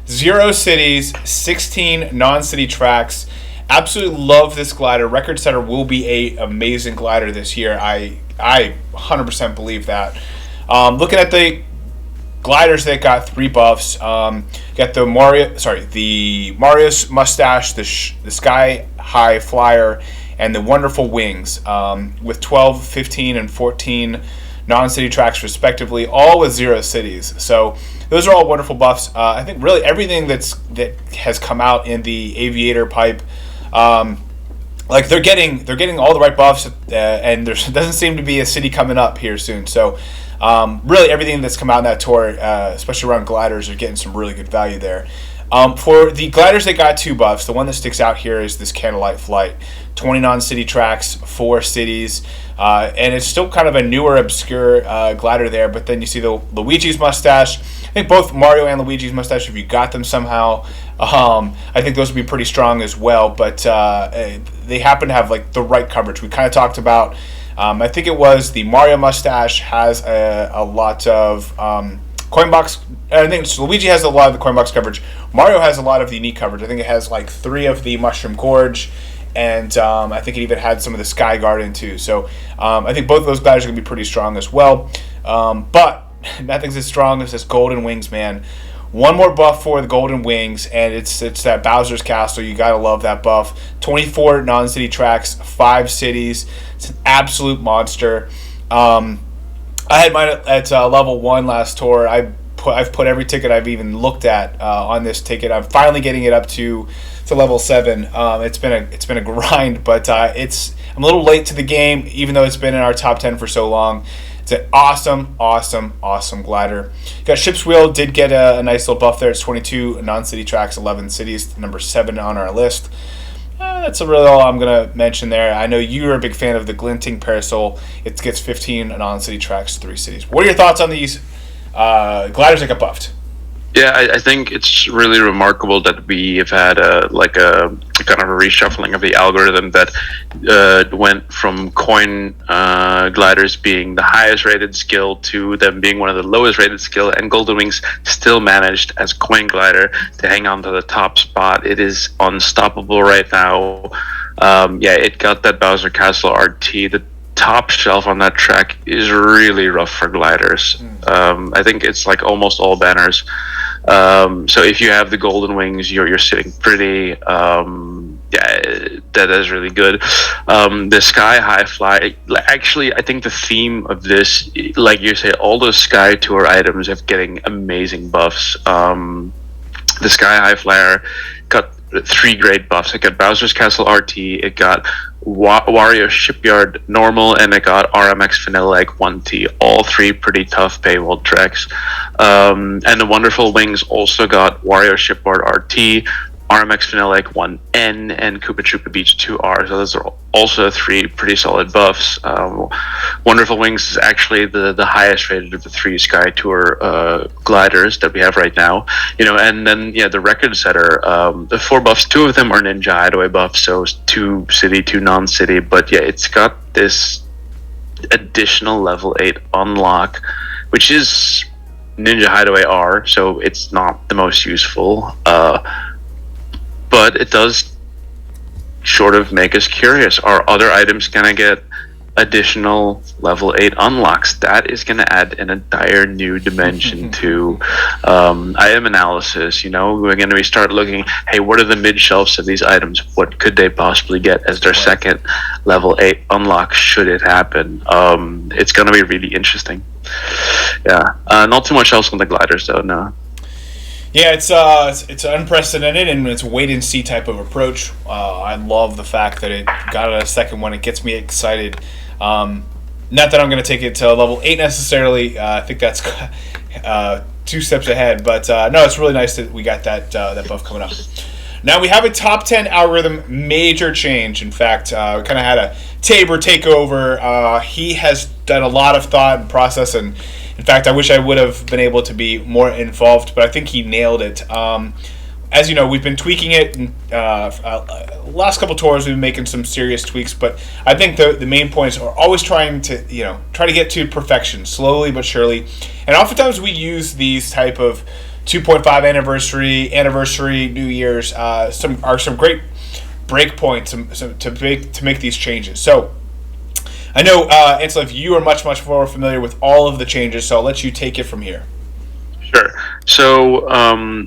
0 cities, 16 non-city tracks. Absolutely love this glider. Record setter will be a amazing glider this year. I 100% believe that. Looking at the gliders, that got 3 buffs. Got the Mario's mustache, the Sky High Flyer, and the Wonderful Wings, with 12, 15, and 14 non-city tracks respectively, all with 0 cities. So those are all wonderful buffs. I think really everything that has come out in the Aviator pipe, they're getting all the right buffs, and there doesn't seem to be a city coming up here soon. So really everything that's come out in that tour, especially around gliders, are getting some really good value there. For the gliders, they got 2 buffs. The one that sticks out here is this Candlelight Flight. 20 non-city tracks, 4 cities, and it's still kind of a newer, obscure glider there. But then you see the Luigi's mustache. I think both Mario and Luigi's mustache, if you got them somehow, I think those would be pretty strong as well. But they happen to have the right coverage. We kind of talked about. I think it was the Mario mustache has a lot of Coinbox, I think Luigi has a lot of the Coinbox coverage. Mario has a lot of the unique coverage. I think it has like 3 of the Mushroom Gorge, and I think it even had some of the Sky Garden too. So I think both of those gliders are going to be pretty strong as well. But nothing's as strong as this Golden Wings, man. One more buff for the Golden Wings, and it's that Bowser's Castle. You gotta love that buff. 24 non-city tracks, 5 cities. It's an absolute monster. I had mine at level 1 last tour. I've put every ticket I've even looked at on this ticket. I'm finally getting it up to level 7. It's been a grind, but I'm a little late to the game, even though it's been in our top 10 for so long. It's an awesome glider. Got Ship's Wheel, did get a nice little buff there. It's 22 non-city tracks, 11 cities, number 7 on our list. That's really all I'm going to mention there. I know you're a big fan of the Glinting Parasol. It gets 15 non-city tracks, 3 cities. What are your thoughts on these gliders that got buffed? Yeah, I think it's really remarkable that we have had a kind of a reshuffling of the algorithm that went from coin gliders being the highest rated skill to them being one of the lowest rated skill, and Golden Wings still managed as coin glider to hang on to the top spot. It is unstoppable right now. It got that Bowser Castle RT. The top shelf on that track is really rough for gliders. I think it's like almost all banners. So if you have the Golden Wings, you're sitting pretty. That is really good. The Sky High Fly. Actually, I think the theme of this, like you say, all those Sky Tour items have getting amazing buffs. The Sky High Flyer got 3 great buffs. It got Bowser's Castle RT. It got Wario Shipyard Normal, and it got RMX Vanilla Lake 1T. All 3 pretty tough paywall tracks. And the Wonderful Wings also got Wario Shipyard RT, RMX Vanilla Lake 1N, and Koopa Troopa Beach 2R. So those are also 3 pretty solid buffs. Wonderful Wings is actually the highest rated of the 3 Sky Tour gliders that we have right now. And then the record setter, the 4 buffs, 2 of them are Ninja Hideaway buffs, so 2 city, 2 non-city. But it's got this additional level 8 unlock, which is Ninja Hideaway R, so it's not the most useful. But it does sort of make us curious. Are other items going to get additional level 8 unlocks? That is going to add an entire new dimension to item analysis. We're going to be start looking, hey, what are the mid shelves of these items? What could they possibly get as their second level 8 unlock should it happen? It's going to be really interesting. Not too much else on the gliders though, no. Yeah, it's unprecedented, and it's a wait-and-see type of approach. I love the fact that it got a second one. It gets me excited. Not that I'm going to take it to level 8 necessarily. I think that's 2 steps ahead. But no, it's really nice that we got that buff coming up. Now we have a top 10 algorithm major change. In fact, we kind of had a Tabor takeover. He has done a lot of thought and process, and in fact, I wish I would have been able to be more involved, but I think he nailed it. As you know, we've been tweaking it. Last couple tours, we've been making some serious tweaks, but I think the main points are always trying to get to perfection, slowly but surely. And oftentimes we use these type of 2.5 anniversary, New Year's, some great break points to make these changes. So I know, Ansel, you are much more familiar with all of the changes, so I'll let you take it from here. Sure. So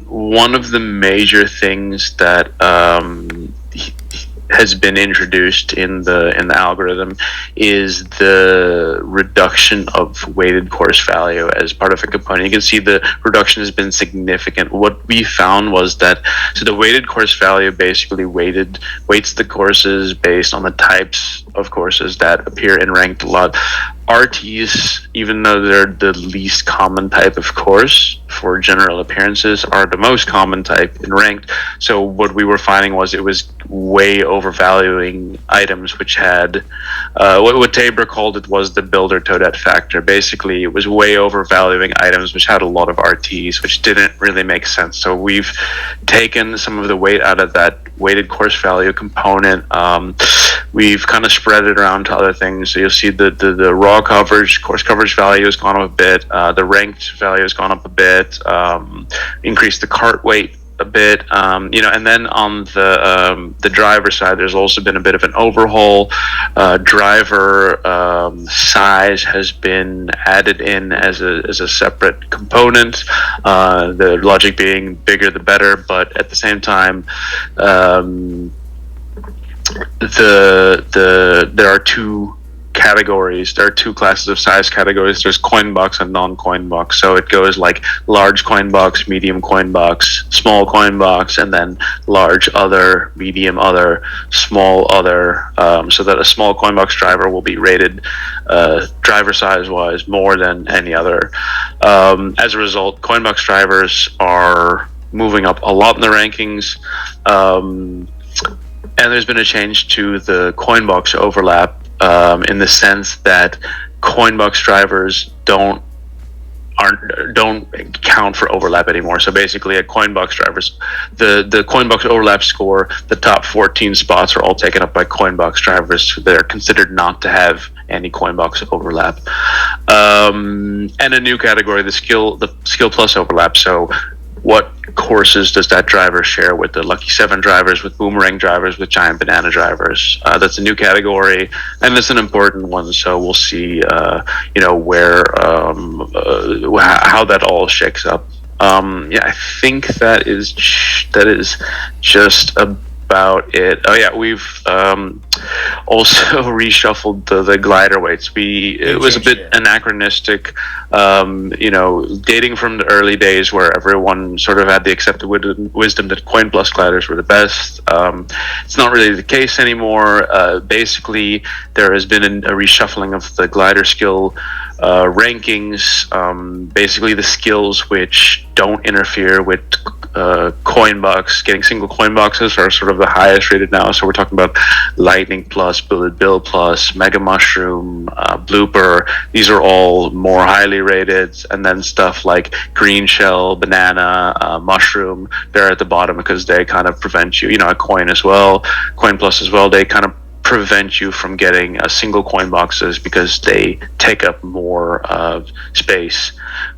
one of the major things that has been introduced in the algorithm is the reduction of weighted course value as part of a component. You can see the reduction has been significant. What we found was that the weighted course value basically weights the courses based on the types of courses that appear in ranked a lot. RTs, even though they're the least common type of course for general appearances are the most common type in ranked. So what we were finding was it was way overvaluing items which had what Tabor called it was the builder Toadette factor. Basically, it was way overvaluing items which had a lot of RTs, which didn't really make sense. So we've taken some of the weight out of that weighted course value component. We've kind of spread it around to other things. So you'll see the raw coverage, course coverage value has gone up a bit. The ranked value has gone up a bit. Increased the cart weight a bit, and then on the driver side, there's also been a bit of an overhaul. Driver size has been added in as a separate component. The logic being bigger the better, but at the same time, there are two categories. There are two classes of size categories. There's coin box and non-coin box. So it goes like large coin box, medium coin box, small coin box, and then large other, medium other, small other. So that a small coin box driver will be rated driver size wise more than any other. As a result, coin box drivers are moving up a lot in the rankings. And there's been a change to the coin box overlap, in the sense that coin box drivers don't count for overlap anymore. So basically, at coin box drivers, the coin box overlap score, the top 14 spots are all taken up by coin box drivers. They're considered not to have any coin box overlap. And a new category, the skill plus overlap. So what courses does that driver share with the Lucky 7 drivers, with Boomerang drivers, with Giant Banana drivers? That's a new category, and it's an important one. So we'll see, where how that all shakes up. I think that is just about it. Oh yeah, we've also reshuffled the glider weights. It was a bit anachronistic, dating from the early days where everyone sort of had the accepted wisdom that coin plus gliders were the best. It's not really the case anymore. Basically, there has been a reshuffling of the glider skill rankings. Basically, the skills which don't interfere with coin box, getting single coin boxes, are sort of the highest rated now. So we're talking about Lightning Plus, Bullet Bill Plus, Mega Mushroom, Blooper. These are all more highly rated. And then stuff like Green Shell, Banana, Mushroom, they're at the bottom because they kind of prevent you, a coin as well, Coin Plus as well, they kind of prevent you from getting single coin boxes because they take up more space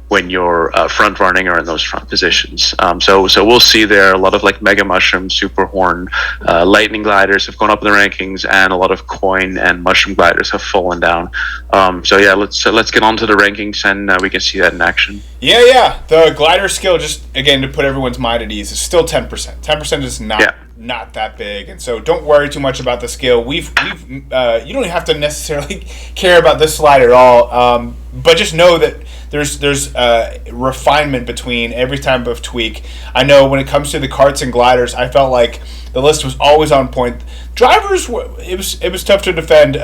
when you're front running or in those front positions. So we'll see there a lot of like Mega Mushroom, Super Horn, Lightning gliders have gone up in the rankings, and a lot of coin and mushroom gliders have fallen down. Let's get on to the rankings, and we can see that in action. Yeah. The glider skill, just again to put everyone's mind at ease, is still 10%. 10% is not that big, and so don't worry too much about the skill. You don't have to necessarily care about this slide at all, but just know that there's refinement between every type of tweak. I know when it comes to the carts and gliders, I felt like the list was always on point. Drivers, it was tough to defend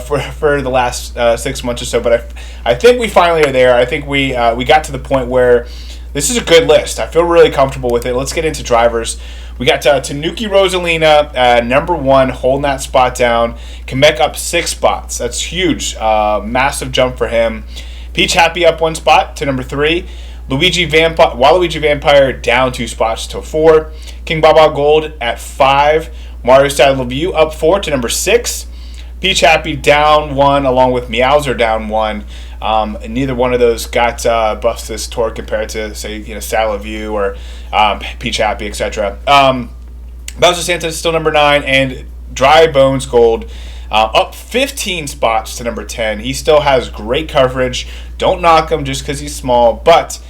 for the last 6 months or so, but I think we finally are there. I think we got to the point where this is a good list. I feel really comfortable with it. Let's get into drivers. We got Tanuki Rosalina, number 1, holding that spot down. Kamek up 6 spots. That's huge. Massive jump for him. Peach Happy up 1 spot to number 3. Waluigi Vampire down 2 spots to 4. King Baba Gold at 5. Mario Style of You up 4 to number 6. Peach Happy down 1, along with Meowser down 1. Neither one of those got buffs this tour compared to, say, Style of You or Peach Happy, etc. Bowser Santa is still number 9, and Dry Bones Gold up 15 spots to number 10. He still has great coverage. Don't knock him just because he's small, but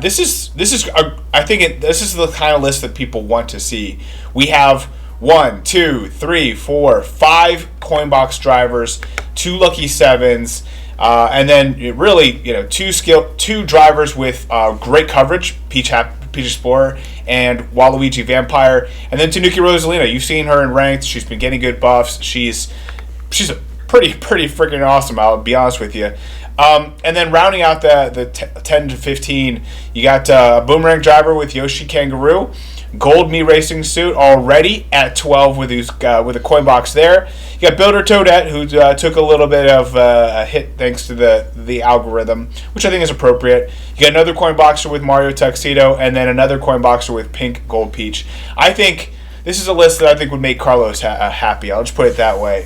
this is the kind of list that people want to see. We have 1, 2, 3, 4, 5 coin box drivers, 2 lucky 7s. And then really, 2 drivers with great coverage, Peach Explorer and Waluigi Vampire, and then Tanuki Rosalina. You've seen her in ranked. She's been getting good buffs. She's a pretty freaking awesome, I'll be honest with you. And then rounding out the 10 to 15, you got Boomerang Driver with Yoshi Kangaroo. Gold Me Racing Suit already at 12 with a coin box there. You got Builder Toadette, who took a little bit of a hit thanks to the algorithm, which I think is appropriate. You got another coin boxer with Mario Tuxedo, and then another coin boxer with Pink Gold Peach. I think this is a list that I think would make Carlos happy. I'll just put it that way.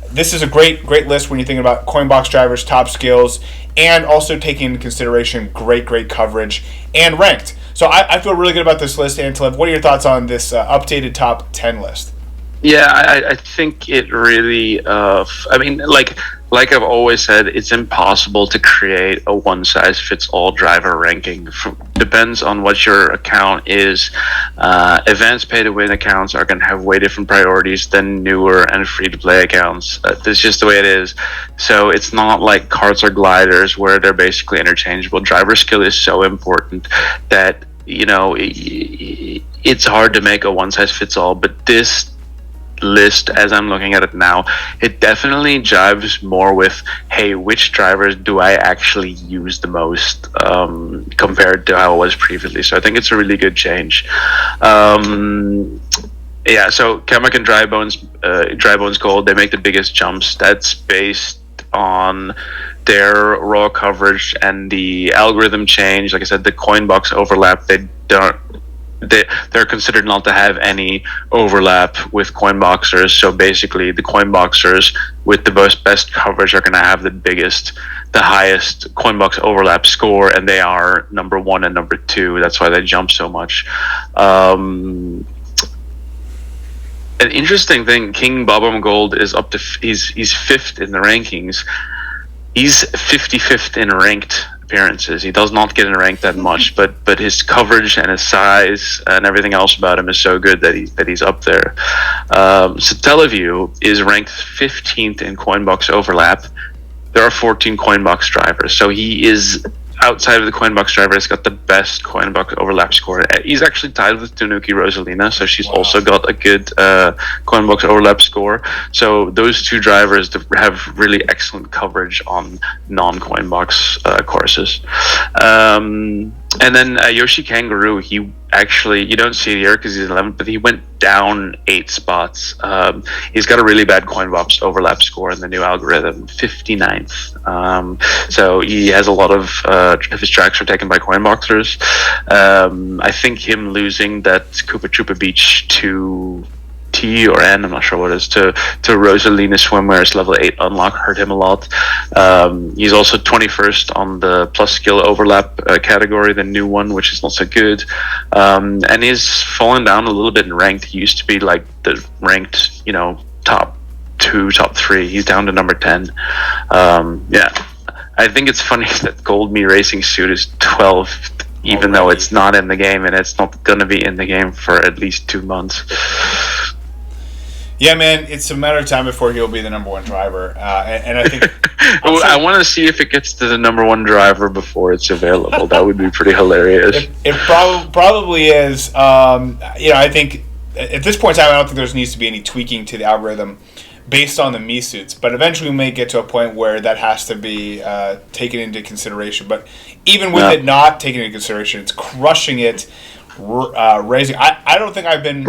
This is a great list when you're thinking about coin box drivers, top skills, and also taking into consideration great coverage and ranked. So I feel really good about this list. Antlev, what are your thoughts on this updated top 10 list? Yeah, I think it really. I mean, like I've always said, it's impossible to create a one-size-fits-all driver ranking. Depends on what your account is. Advanced pay-to-win accounts are going to have way different priorities than newer and free-to-play accounts. That's just the way it is. So it's not like karts or gliders where they're basically interchangeable. Driver skill is so important that it's hard to make a one-size-fits-all. But this list, as I'm looking at it now, it definitely jives more with, hey, which drivers do I actually use the most compared to how it was previously. So I think it's a really good change. Yeah, so Kamek and Dry Bones Gold, they make the biggest jumps. That's based on their raw coverage and the algorithm change. Like I said, the coin box overlap, they're considered not to have any overlap with coin boxers. So basically, the coin boxers with the best coverage are going to have the highest coin box overlap score, and they are number 1 and number 2. That's why they jump so much. An interesting thing: King Bob-omb Gold is up to he's 5th in the rankings. He's 55th in ranked appearances. He does not get in rank that much, but his coverage and his size and everything else about him is so good that he's up there. Satellaview is ranked 15th in Coinbox overlap. There are 14 Coinbox drivers, so he is outside of the Coinbox driver. Has got the best Coinbox overlap score. He's actually tied with Tanuki Rosalina, so she's also got a good Coinbox overlap score. So those two drivers have really excellent coverage on non-Coinbox courses. And then Yoshi Kangaroo, he actually, you don't see it here because he's 11th, but he went down 8 spots. He's got a really bad Coinbox overlap score in the new algorithm, 59th. So he has a lot of his tracks are taken by Coinboxers. I think him losing that Koopa Troopa Beach to T or N, I'm not sure what it is, to Rosalina Swimwear's level 8 unlock hurt him a lot. He's also 21st on the plus skill overlap category, the new one, which is not so good. And he's fallen down a little bit in ranked. He used to be like the ranked, top 2, top 3. He's down to number 10. Yeah, I think it's funny that Gold Me Racing Suit is 12th, even though it's not in the game, and it's not going to be in the game for at least 2 months. Yeah, man, it's a matter of time before he'll be the number 1 driver, and I think I want to see if it gets to the number 1 driver before it's available. That would be pretty hilarious. It probably is. I think at this point in time, I don't think there needs to be any tweaking to the algorithm based on the Mii suits, but eventually we may get to a point where that has to be taken into consideration. But even with it not taken into consideration, it's crushing it. Raising. I don't think I've been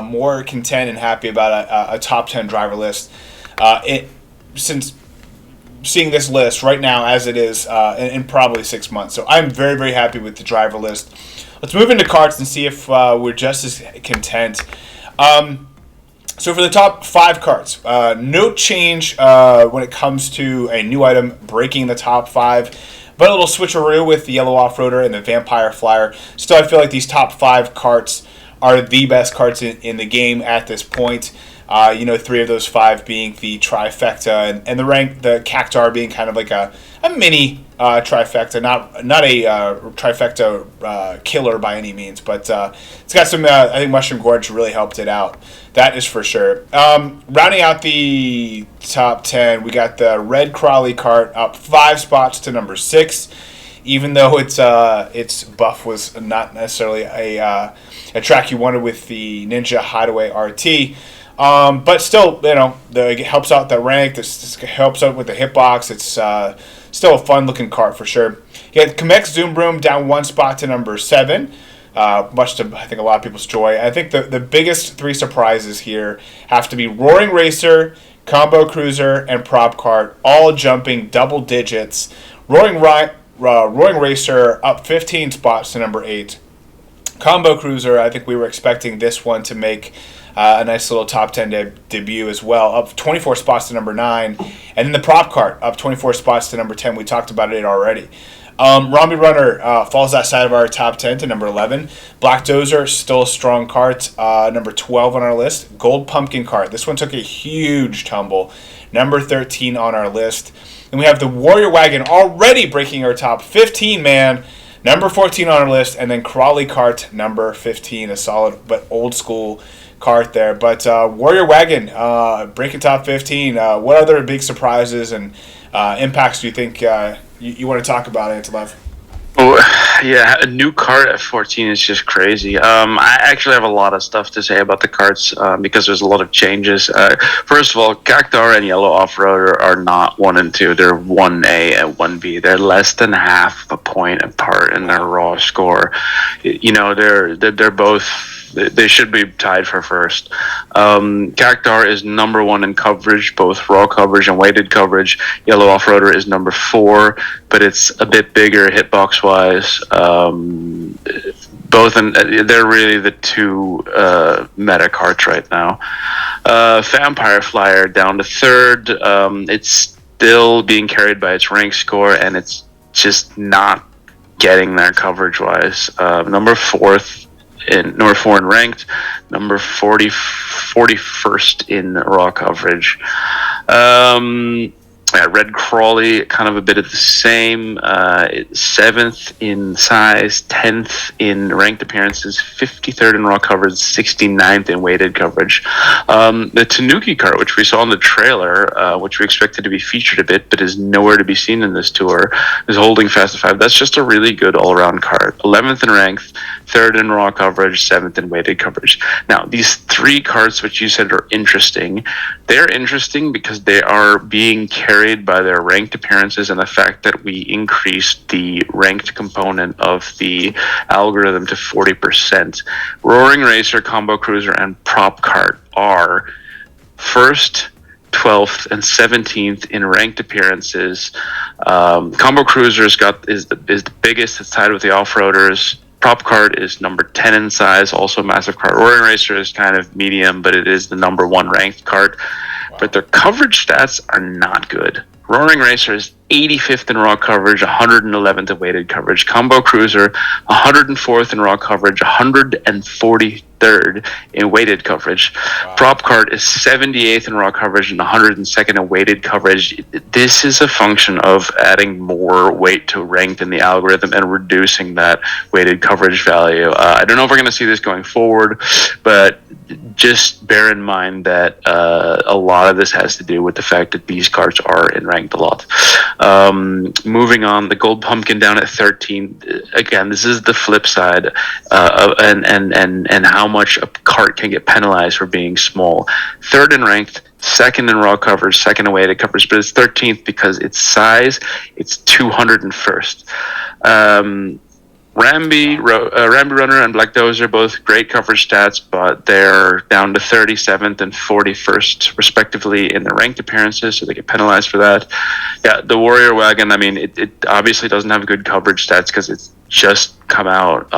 more content and happy about a top 10 driver list since seeing this list right now as it is in probably 6 months. So I'm very, very happy with the driver list. Let's move into karts and see if we're just as content. So for the top 5 karts, no change when it comes to a new item breaking the top 5. But a little switcheroo with the Yellow Off-Roader and the Vampire Flyer. Still, I feel like these top 5 karts are the best karts in the game at this point. 3 of those 5 being the trifecta, and the Cactar being kind of like a mini trifecta, not a trifecta killer by any means, but it's got some. I think Mushroom Gorge really helped it out. That is for sure. Rounding out the top 10, we got the Red Crawley Kart up 5 spots to number 6, even though its buff was not necessarily a track you wanted with the Ninja Hideaway RT. But still, it helps out the rank. This helps out with the hitbox. It's still a fun-looking cart for sure. You got Kamek Zoom Broom down 1 spot to number 7. Much to, I think, a lot of people's joy. I think the biggest 3 surprises here have to be Roaring Racer, Combo Cruiser, and Prop Kart, all jumping double digits. Roaring Racer up 15 spots to number 8. Combo Cruiser, I think we were expecting this one to make a nice little top 10 debut as well, up 24 spots to number 9. And then the Prop Kart up 24 spots to number 10. We talked about it already. Romby Runner falls outside of our top 10 to number 11. Black Dozer, still a strong cart, number 12 on our list. Gold Pumpkin Cart, this one took a huge tumble, number 13 on our list. And we have the Warrior Wagon already breaking our top 15, man, number 14 on our list. And then Crawley Cart, number 15, a solid but old school cart there. But Warrior Wagon breaking top 15. What other big surprises and impacts do you think you want to talk about, Antolev? Oh, yeah, a new cart at 14 is just crazy. I actually have a lot of stuff to say about the carts because there's a lot of changes. First of all, Cactar and Yellow Off-Roader are not 1 and 2. They're 1A and 1B. They're less than half a point apart in their raw score. You know, they're both... They should be tied for first. Cactar is number 1 in coverage, both raw coverage and weighted coverage. Yellow Off-Roader is number 4, but it's a bit bigger hitbox-wise. They're really the 2 meta carts right now. Vampire Flyer down to 3rd. It's still being carried by its rank score, and it's just not getting there coverage-wise. Number 4 in ranked, number 41st in raw coverage. Red Crawley, kind of a bit of the same. 7th in size, 10th in ranked appearances, 53rd in raw coverage, 69th in weighted coverage. The Tanuki cart, which we saw in the trailer, which we expected to be featured a bit, but is nowhere to be seen in this tour, is holding fast at 5. That's just a really good all-around cart. 11th in ranked, 3rd in raw coverage, 7th in weighted coverage. Now, these 3 carts, which you said are interesting, they're interesting because they are being carried by their ranked appearances and the fact that we increased the ranked component of the algorithm to 40%. Roaring Racer, Combo Cruiser, and Prop Kart are 1st, 12th, and 17th in ranked appearances. Combo Cruiser is the biggest. It's tied with the Off-Roaders. Prop Kart is number 10 in size, also a massive cart. Roaring Racer is kind of medium, but it is the number 1 ranked cart. But their coverage stats are not good. Roaring Racer is 85th in raw coverage, 111th in weighted coverage. Combo Cruiser, 104th in raw coverage, 143rd in weighted coverage. Wow. Prop Kart is 78th in raw coverage and 102nd in weighted coverage. This is a function of adding more weight to ranked in the algorithm and reducing that weighted coverage value. I don't know if we're going to see this going forward, but just bear in mind that a lot of this has to do with the fact that these cards are in ranked a lot. Moving on, the Gold Pumpkin down at 13. Again, this is the flip side, and how much a cart can get penalized for being small. 3rd in ranked, 2nd in raw coverage, 2nd in weighted coverage, but it's 13th because its size, it's 201st. Ramby Runner and Black Dozer, both great coverage stats, but they're down to 37th and 41st, respectively, in their ranked appearances, so they get penalized for that. Yeah, the Warrior Wagon, I mean, it obviously doesn't have good coverage stats because it's just come out,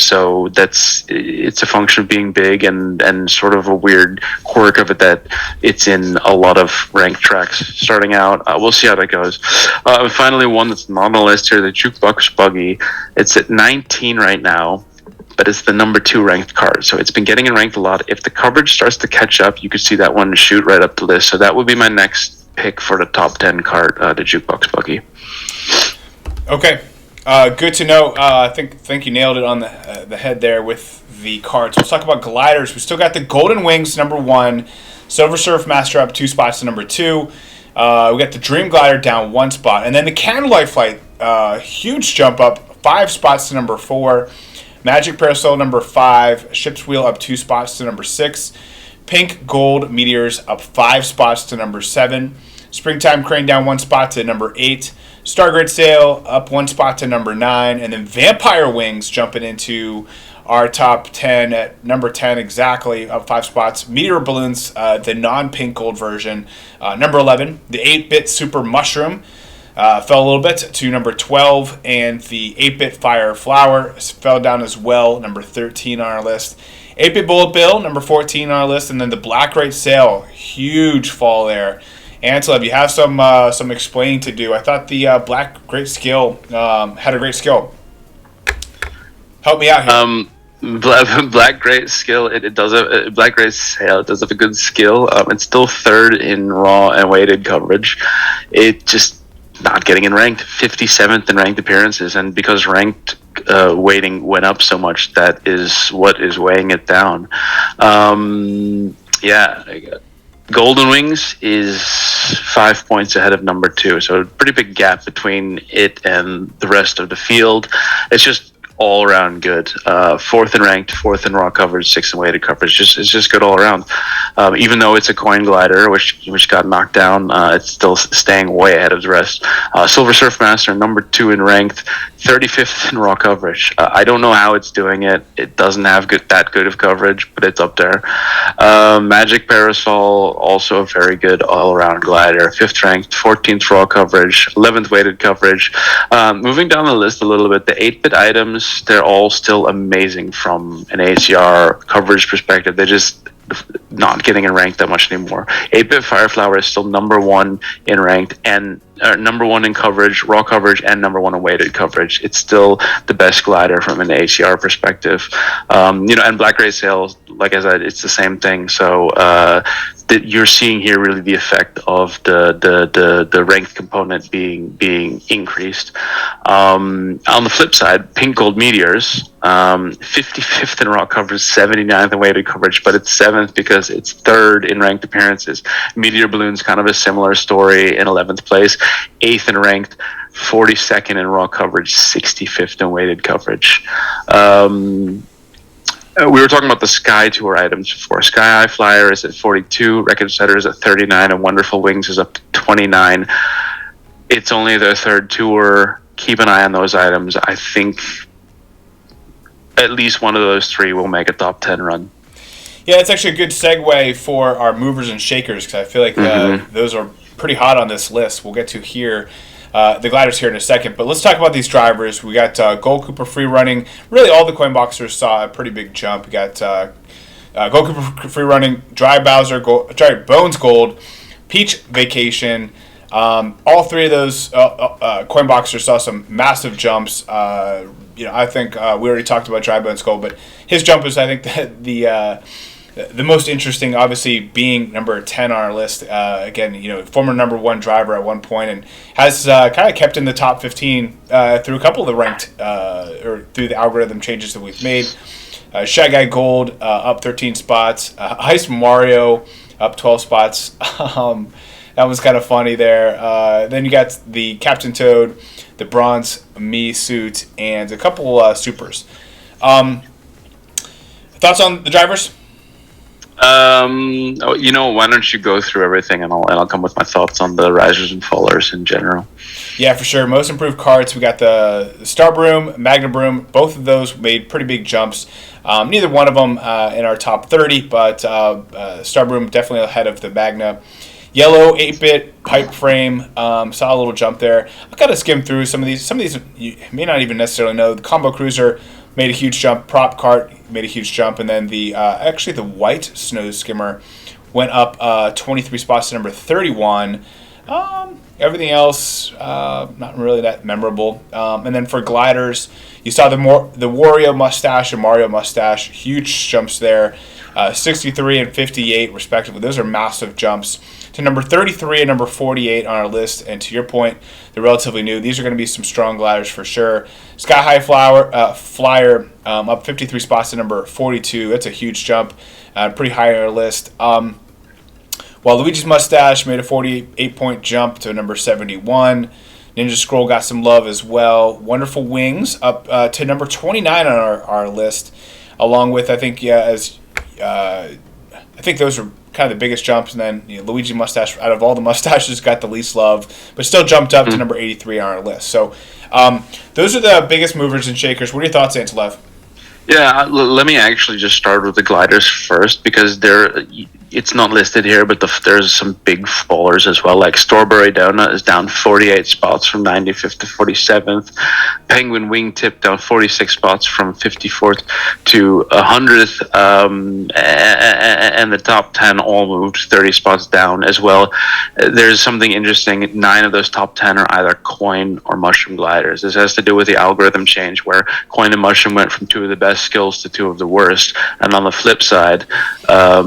so it's a function of being big and sort of a weird quirk of it that it's in a lot of ranked tracks starting out. We'll see how that goes. And finally, one that's not on the list here, the Jukebox Buggy. It's at 19 right now, but it's the number 2 ranked card, so it's been getting in ranked a lot. If the coverage starts to catch up, you could see that one shoot right up the list, so that would be my next pick for the top 10 card, the Jukebox Buggy. Okay. Good to know. I think you nailed it on the head there with the cards. Let's talk about gliders. We still got the Golden Wings, number 1. Silver Surf Master up 2 spots to number 2. We got the Dream Glider down 1 spot. And then the Candlelight Flight, huge jump up, 5 spots to number 4. Magic Parasol, number 5. Ship's Wheel up 2 spots to number 6. Pink Gold Meteors up 5 spots to number 7. Springtime Crane down 1 spot to number 8. Stargate Sail up 1 spot to number 9, and then Vampire Wings jumping into our top 10 at number 10 exactly, up 5 spots. Meteor Balloons, the non-pink gold version, number 11. The 8-bit Super Mushroom fell a little bit to number 12, and the 8-bit Fire Flower fell down as well, number 13 on our list. 8-bit Bullet Bill, number 14 on our list, and then the Black Great Sail, huge fall there. Ansel, you have some explaining to do. I thought the Black Great Skill had a great skill. Help me out here. Black Great Skill, it does have Black Great Sail. It does have a good skill. It's still third in raw and weighted coverage. It just not getting in ranked. 57th in ranked appearances, and because ranked weighting went up so much, that is what is weighing it down. Golden Wings is 5 points ahead of number 2, so a pretty big gap between it and the rest of the field. It's just all around good. 4th in ranked, 4th in raw coverage, 6th in weighted coverage. It's just good all around. Even though it's a coin glider, which got knocked down, it's still staying way ahead of the rest. Silver Surf Master, number 2 in ranked, 35th in raw coverage. I don't know how it's doing it. It doesn't have that good of coverage, but it's up there. Magic Parasol, also a very good all-around glider. 5th ranked, 14th raw coverage, 11th weighted coverage. Moving down the list a little bit, the 8-bit items, they're all still amazing from an ACR coverage perspective. They're just not getting in ranked that much anymore. 8-bit Fireflower is still number 1 in ranked, and number 1 in coverage, raw coverage, and number 1 in weighted coverage. It's still the best glider from an ACR perspective. And Black Great Sail, like I said, it's the same thing. So you're seeing here really the effect of the ranked component being increased. On the flip side, Pink Gold Meteors, 55th in raw coverage, 79th in weighted coverage, but it's 7th because it's 3rd in ranked appearances. Meteor Balloons, kind of a similar story, in 11th place, 8th in ranked, 42nd in raw coverage, 65th in weighted coverage. We were talking about the Sky Tour items before. Sky High Flyer is at 42, Record Setter is at 39, and Wonderful Wings is up to 29. It's only their 3rd tour. Keep an eye on those items. I think at least one of those 3 will make a top 10 run. Yeah, it's actually a good segue for our movers and shakers, because I feel like those are pretty hot on this list. We'll get to here. The gliders here in a second, but let's talk about these drivers. We got Gold Cooper free running. Really, all the coin boxers saw a pretty big jump. We got Gold Cooper free running, Dry Bowser, Bones Gold, Peach Vacation. All 3 of those coin boxers saw some massive jumps. I think we already talked about Dry Bones Gold, but his jump is, I think, the most interesting, obviously, being number 10 on our list. Again, former number 1 driver at one point, and has kind of kept in the top 15 through a couple of the ranked, or through the algorithm changes that we've made. Shy Guy Gold up 13 spots. Ice Mario up 12 spots. That was kind of funny there. Then you got the Captain Toad, the Bronze Me suit, and a couple supers. Thoughts on the drivers? Why don't you go through everything, and I'll come with my thoughts on the risers and fallers in general. Yeah, for sure. Most improved carts. We got the Star Broom, Magna Broom. Both of those made pretty big jumps. Neither one of them in our top 30, but Star Broom definitely ahead of the Magna. Yellow 8-bit pipe frame, saw a little jump there. I've got to skim through some of these. Some of these you may not even necessarily know. The Combo Cruiser made a huge jump. Prop Cart made a huge jump, and then the white Snow Skimmer went up 23 spots to number 31. Everything else not really that memorable. And then for gliders, you saw the Wario Mustache and Mario Mustache, huge jumps there, 63 and 58 respectively. Those are massive jumps to number 33 and number 48 on our list. And to your point, they're relatively new. These are going to be some strong gliders for sure. Sky High Flyer up 53 spots to number 42. That's a huge jump, pretty high on our list. While Luigi's Mustache made a 48-point jump to number 71. Ninja Scroll got some love as well. Wonderful Wings up to number 29 on our list, along with I think those are kind of the biggest jumps, and then Luigi mustache, out of all the mustaches, got the least love, but still jumped up to number 83 on our list. So those are the biggest movers and shakers. What are your thoughts, Antelev? Yeah, let me actually just start with the gliders first, because it's not listed here, but there's some big fallers as well. Like Strawberry Donut is down 48 spots from 95th to 47th. Penguin Wingtip down 46 spots from 54th to 100th. And the top 10 all moved 30 spots down as well. There's something interesting. 9 of those top 10 are either coin or mushroom gliders. This has to do with the algorithm change, where coin and mushroom went from 2 of the best skills to 2 of the worst. And on the flip side, a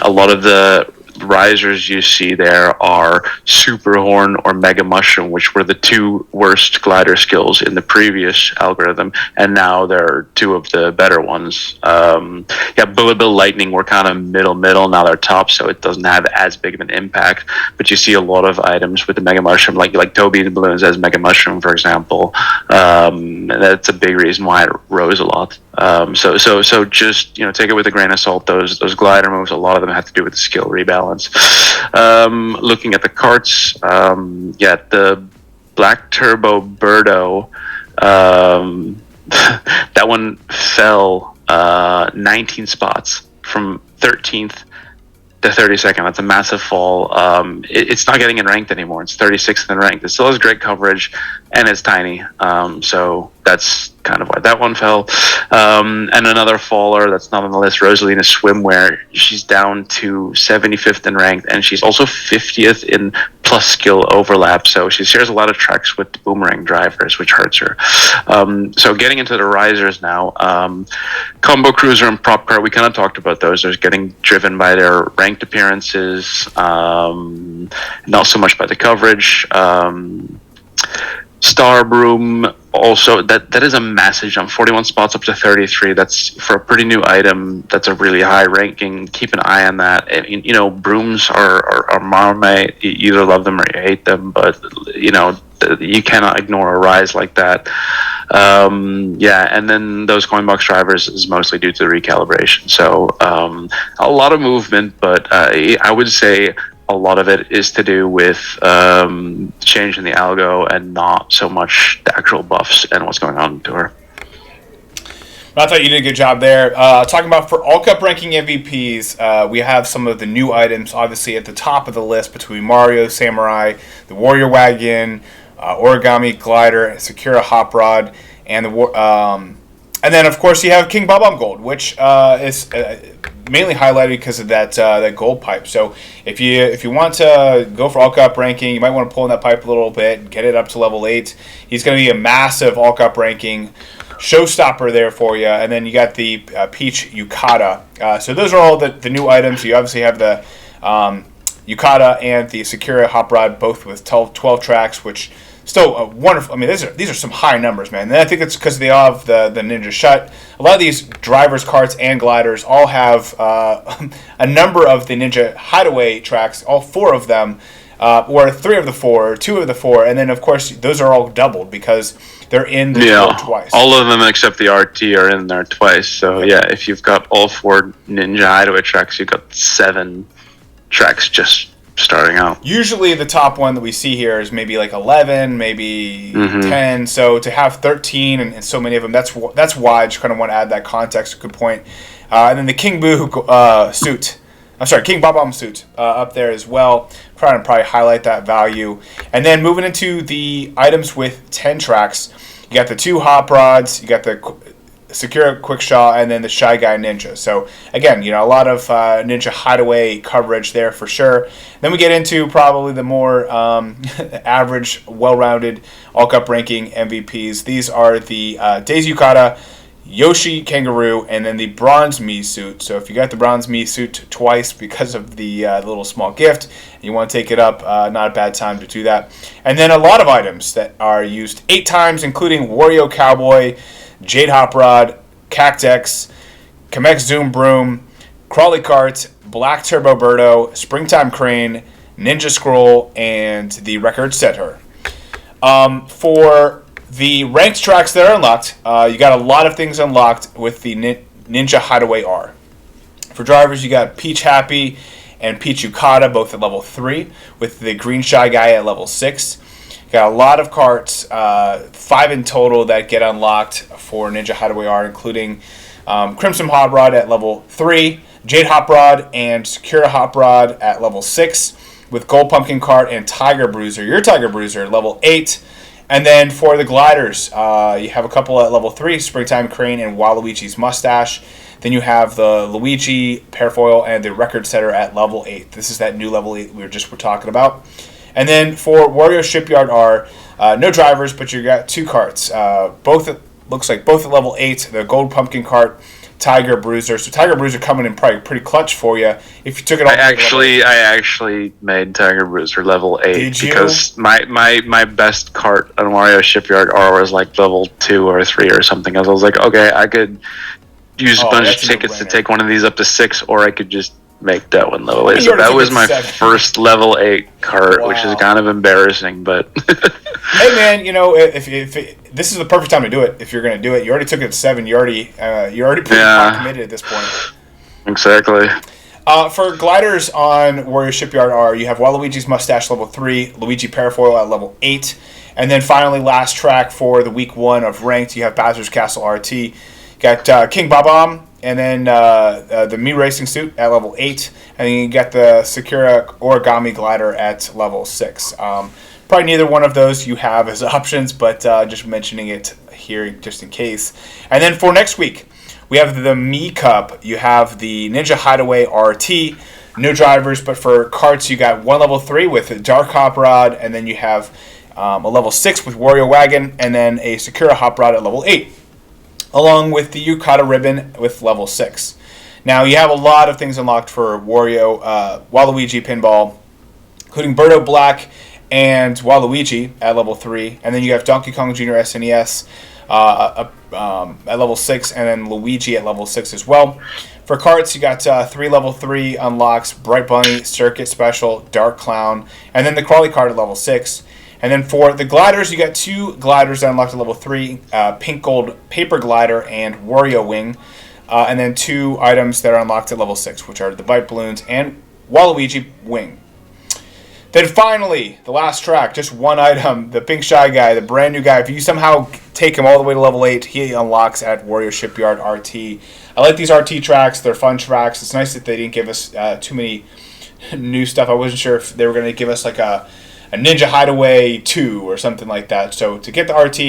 lot of the risers you see there are Super Horn or Mega Mushroom, which were the 2 worst glider skills in the previous algorithm, and now they're 2 of the better ones. Bullet Bill Lightning were kind of middle. Now they're top, so it doesn't have as big of an impact. But you see a lot of items with the Mega Mushroom, like Toby the Balloons as Mega Mushroom, for example. That's a big reason why it rose a lot. So just take it with a grain of salt. Those glider moves, a lot of them have to do with the skill rebalance. Looking at the carts, the Black Turbo Birdo, that one fell 19 spots from 13th to 32nd. That's a massive fall. It's not getting in ranked anymore. It's 36th in ranked. It still has great coverage, and it's tiny. So that's kind of why that one fell. And another faller that's not on the list, Rosalina Swimwear. She's down to 75th in ranked, and she's also 50th in plus skill overlap. So she shares a lot of tracks with the boomerang drivers, which hurts her. So getting into the risers now, Combo Cruiser and Prop Car, we kind of talked about those. They're getting driven by their ranked appearances, not so much by the coverage. Star Broom also, that is a massive jump, 41 spots up to 33. That's for a pretty new item. That's a really high ranking. Keep an eye on that. And, brooms are Marmite. You either love them or you hate them, but you cannot ignore a rise like that. And then those coin box drivers is mostly due to the recalibration. So a lot of movement, but I would say a lot of it is to do with change in the algo and not so much the actual buffs and what's going on in the tour. I thought you did a good job there. Talking about for All Cup ranking MVPs, we have some of the new items, obviously, at the top of the list between Mario, Samurai, the Warrior Wagon, Origami Glider, Sakura Hop Rod, and and then, of course, you have King Bob-omb Gold, which is mainly highlighted because of that gold pipe. So if you want to go for All Cup ranking, you might want to pull in that pipe a little bit, get it up to level 8. He's going to be a massive All Cup ranking showstopper there for you. And then you got the Peach Yukata. So those are all the new items. You obviously have the Yukata and the Sakura Hop Rod, both with 12 tracks, which still wonderful. I mean, these are some high numbers, man. And I think it's because they all have the Ninja Shut. A lot of these drivers, carts, and gliders all have a number of the Ninja Hideaway tracks, all 4 of them, or 3 of the 4, or 2 of the 4, and then, of course, those are all doubled because they're in the tour twice. All of them except the RT are in there twice. So, if you've got all 4 Ninja Hideaway tracks, you've got 7 tracks just starting out. Usually the top one that we see here is maybe like 11, maybe 10. So to have 13 and so many of them, that's why I just kind of want to add that context. Good point. And then the King Boo suit. I'm sorry, King Bob-omb suit up there as well. Trying to probably highlight that value. And then moving into the items with 10 tracks, you got the 2 hop rods, you got the Sakura Quickshaw, and then the Shy Guy Ninja. So again, a lot of Ninja Hideaway coverage there for sure. Then we get into probably the more average, well-rounded All Cup ranking MVPs. These are the Daisy Yukata, Yoshi Kangaroo, and then the Bronze Me suit. So if you got the Bronze Me suit twice because of the little small gift, and you want to take it up, not a bad time to do that. And then a lot of items that are used 8 times, including Wario Cowboy, Jade Hop Rod, Cactex, Kamek Zoom Broom, Crawly Cart, Black Turbo Birdo, Springtime Crane, Ninja Scroll, and the Record Setter. For the ranked tracks that are unlocked, you got a lot of things unlocked with the Ninja Hideaway R. For drivers, you got Peach Happy and Peach Yukata, both at level 3, with the Green Shy Guy at level 6. Got a lot of carts, 5 in total that get unlocked for Ninja Hideaway R, including Crimson Hot Rod at level 3, Jade Hot Rod, and Sakura Hot Rod at level 6, with Gold Pumpkin Cart and Tiger Bruiser, your Tiger Bruiser, level 8. And then for the gliders, you have a couple at level 3, Springtime Crane and Waluigi's Mustache. Then you have the Luigi Parafoil and the Record Setter at level 8. This is that new level 8 we were talking about. And then for Wario Shipyard are no drivers, but you got 2 carts. Looks like both at level 8. The Gold Pumpkin Cart, Tiger Bruiser. So Tiger Bruiser coming in probably pretty clutch for you if you took it all. I actually made Tiger Bruiser level 8. Did you? Because my best cart on Mario Shipyard R was like level 2 or 3 or something. I was like, okay, I could use a bunch of tickets to take one of these up to 6, or I could just make that one level 8. So that was my first level 8 cart, which is kind of embarrassing, but hey man, if this is the perfect time to do it. If you're going to do it, you already took it at 7. You're already pretty committed at this point. Exactly. For gliders on Wario Shipyard R, you have Waluigi's Mustache level 3, Luigi Parafoil at level 8, and then finally last track for the week 1 of ranked, you have Bowser's Castle RT. You got King Bob-omb, and then the Mii Racing Suit at level 8, and then you get the Sakura Origami Glider at level 6. Probably neither one of those you have as options, but just mentioning it here just in case. And then for next week, we have the Mii Cup. You have the Ninja Hideaway RT, no drivers, but for carts you got one level 3 with a Dark Hop Rod, and then you have a level 6 with Wario Wagon, and then a Sakura Hop Rod at level 8. Along with the Yukata ribbon with level 6. Now, you have a lot of things unlocked for Wario, Waluigi Pinball, including Birdo Black and Waluigi at level 3. And then you have Donkey Kong Jr. SNES at level 6, and then Luigi at level 6 as well. For carts, you got 3 level 3 unlocks, Bright Bunny, Circuit Special, Dark Clown, and then the Crawly card at level 6. And then for the gliders, you got 2 gliders that unlocked at level 3, Pink Gold Paper Glider and Wario Wing. And then 2 items that are unlocked at level 6, which are the Bite Balloons and Waluigi Wing. Then finally, the last track, just one item, the Pink Shy Guy, the brand new guy. If you somehow take him all the way to level 8, he unlocks at Wario Shipyard RT. I like these RT tracks. They're fun tracks. It's nice that they didn't give us too many new stuff. I wasn't sure if they were going to give us like a Ninja Hideaway 2 or something like that. So to get the RT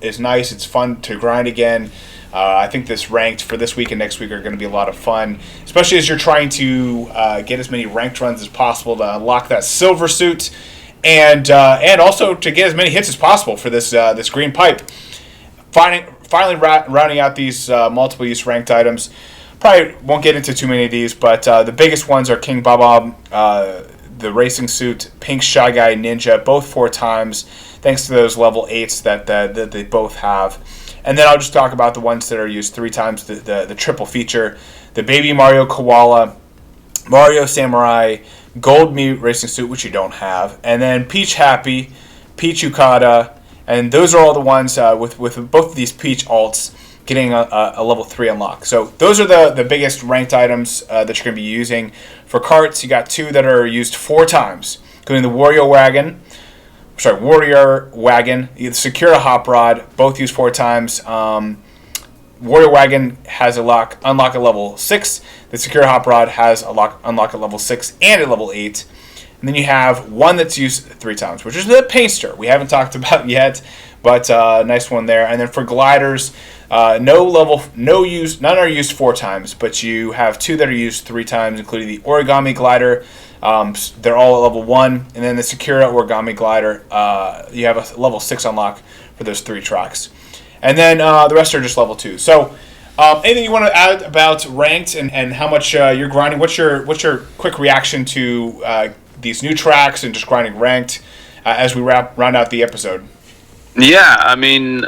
is nice. It's fun to grind again. I think this ranked for this week and next week are going to be a lot of fun, especially as you're trying to get as many ranked runs as possible to unlock that silver suit, and also to get as many hits as possible for this green pipe. Finally rounding out these multiple use ranked items. Probably won't get into too many of these, but the biggest ones are King Bob-omb, the Racing Suit, Pink Shy Guy, Ninja, both 4 times, thanks to those level 8s that they both have. And then I'll just talk about the ones that are used 3 times, the triple feature, the Baby Mario Koala, Mario Samurai, Gold Mii Racing Suit, which you don't have, and then Peach Happy, Peach Yukata, and those are all the ones with both of these Peach alts getting a level 3 unlock. So those are the biggest ranked items that you're going to be using. For carts, you got 2 that are used 4 times, including the Warrior Wagon, the Sakura Hop Rod, both used 4 times. Warrior Wagon has unlock at level 6. The Sakura Hop Rod has unlock at level 6 and at level 8. And then you have one that's used 3 times, which is the Painter. We haven't talked about yet, but nice one there. And then for gliders, none are used 4 times, but you have 2 that are used 3 times, including the Origami Glider. They're all at level 1, and then the Sakura Origami Glider, you have a level 6 unlock for those 3 tracks. And then the rest are just level 2. So anything you want to add about ranked and how much you're grinding? What's your quick reaction to these new tracks and just grinding ranked as we round out the episode? Yeah, I mean,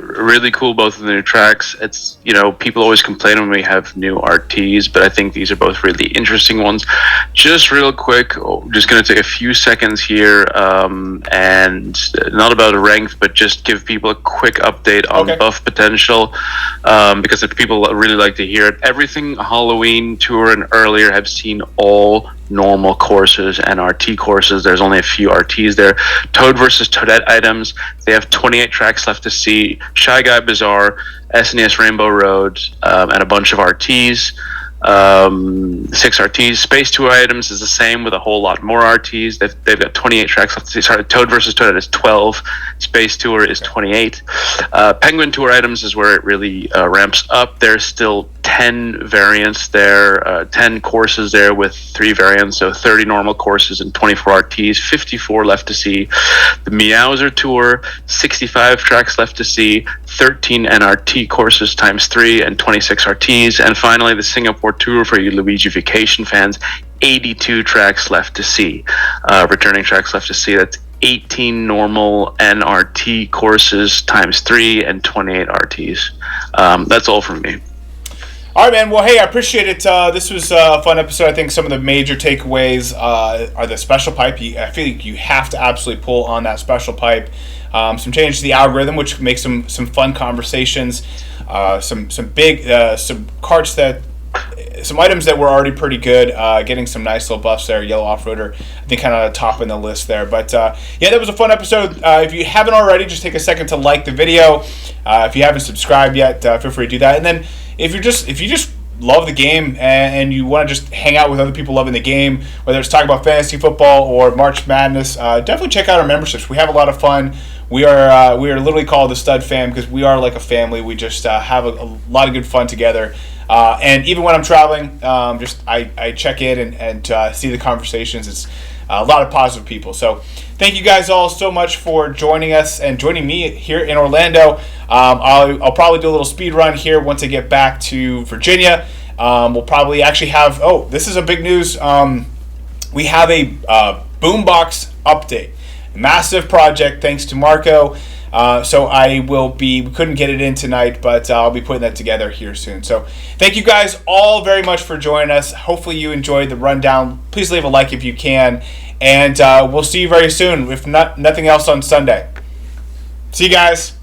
really cool, both of the new tracks. It's, people always complain when we have new RTs, but I think these are both really interesting ones. Just real quick, just going to take a few seconds here, and not about a rank, but just give people a quick update on buff potential, because if people really like to hear it. Everything Halloween Tour and earlier have seen all normal courses and RT courses. There's only a few RTs there. Toad versus Toadette items, they have 28 tracks left to see. Shy Guy Bazaar, SNES Rainbow Road, and a bunch of RTs. 6 RTs. Space Tour items is the same with a whole lot more RTs. They've got 28 tracks left to see. Sorry, Toad versus Toadette is 12. Space Tour is 28. Penguin Tour items is where it really ramps up. There's still 10 variants there, 10 courses there with 3 variants, so 30 normal courses and 24 RTs, 54 left to see. The Meowser Tour, 65 tracks left to see, 13 NRT courses times 3 and 26 RTs. And finally, the Singapore Tour for you Luigi Vacation fans, 82 tracks left to see. Returning tracks left to see, that's 18 normal NRT courses times 3 and 28 RTs. That's all from me. All right, man. Well, hey, I appreciate it. This was a fun episode. I think some of the major takeaways are the special pipe. I feel like you have to absolutely pull on that special pipe. Some change to the algorithm, which makes some fun conversations. Some carts some items that were already pretty good. Getting some nice little buffs there. Yellow Off-Roader, I think, kind of topping the list there. But yeah, that was a fun episode. If you haven't already, just take a second to like the video. If you haven't subscribed yet, feel free to do that. And then if you just love the game and you want to just hang out with other people loving the game, whether it's talking about fantasy football or March Madness, definitely check out our memberships. We have a lot of fun. We are literally called the Stud Fam because we are like a family. We just have a lot of good fun together. And even when I'm traveling, I check in and see the conversations. It's a lot of positive people. So thank you guys all so much for joining us and joining me here in Orlando. I'll probably do a little speed run here once I get back to Virginia. We'll probably actually have, this is a big news. We have a boombox update. Massive project thanks to Marco. So we couldn't get it in tonight, but I'll be putting that together here soon. So thank you guys all very much for joining us. Hopefully you enjoyed the rundown. Please leave a like if you can. And we'll see you very soon, if nothing else on Sunday. See you guys.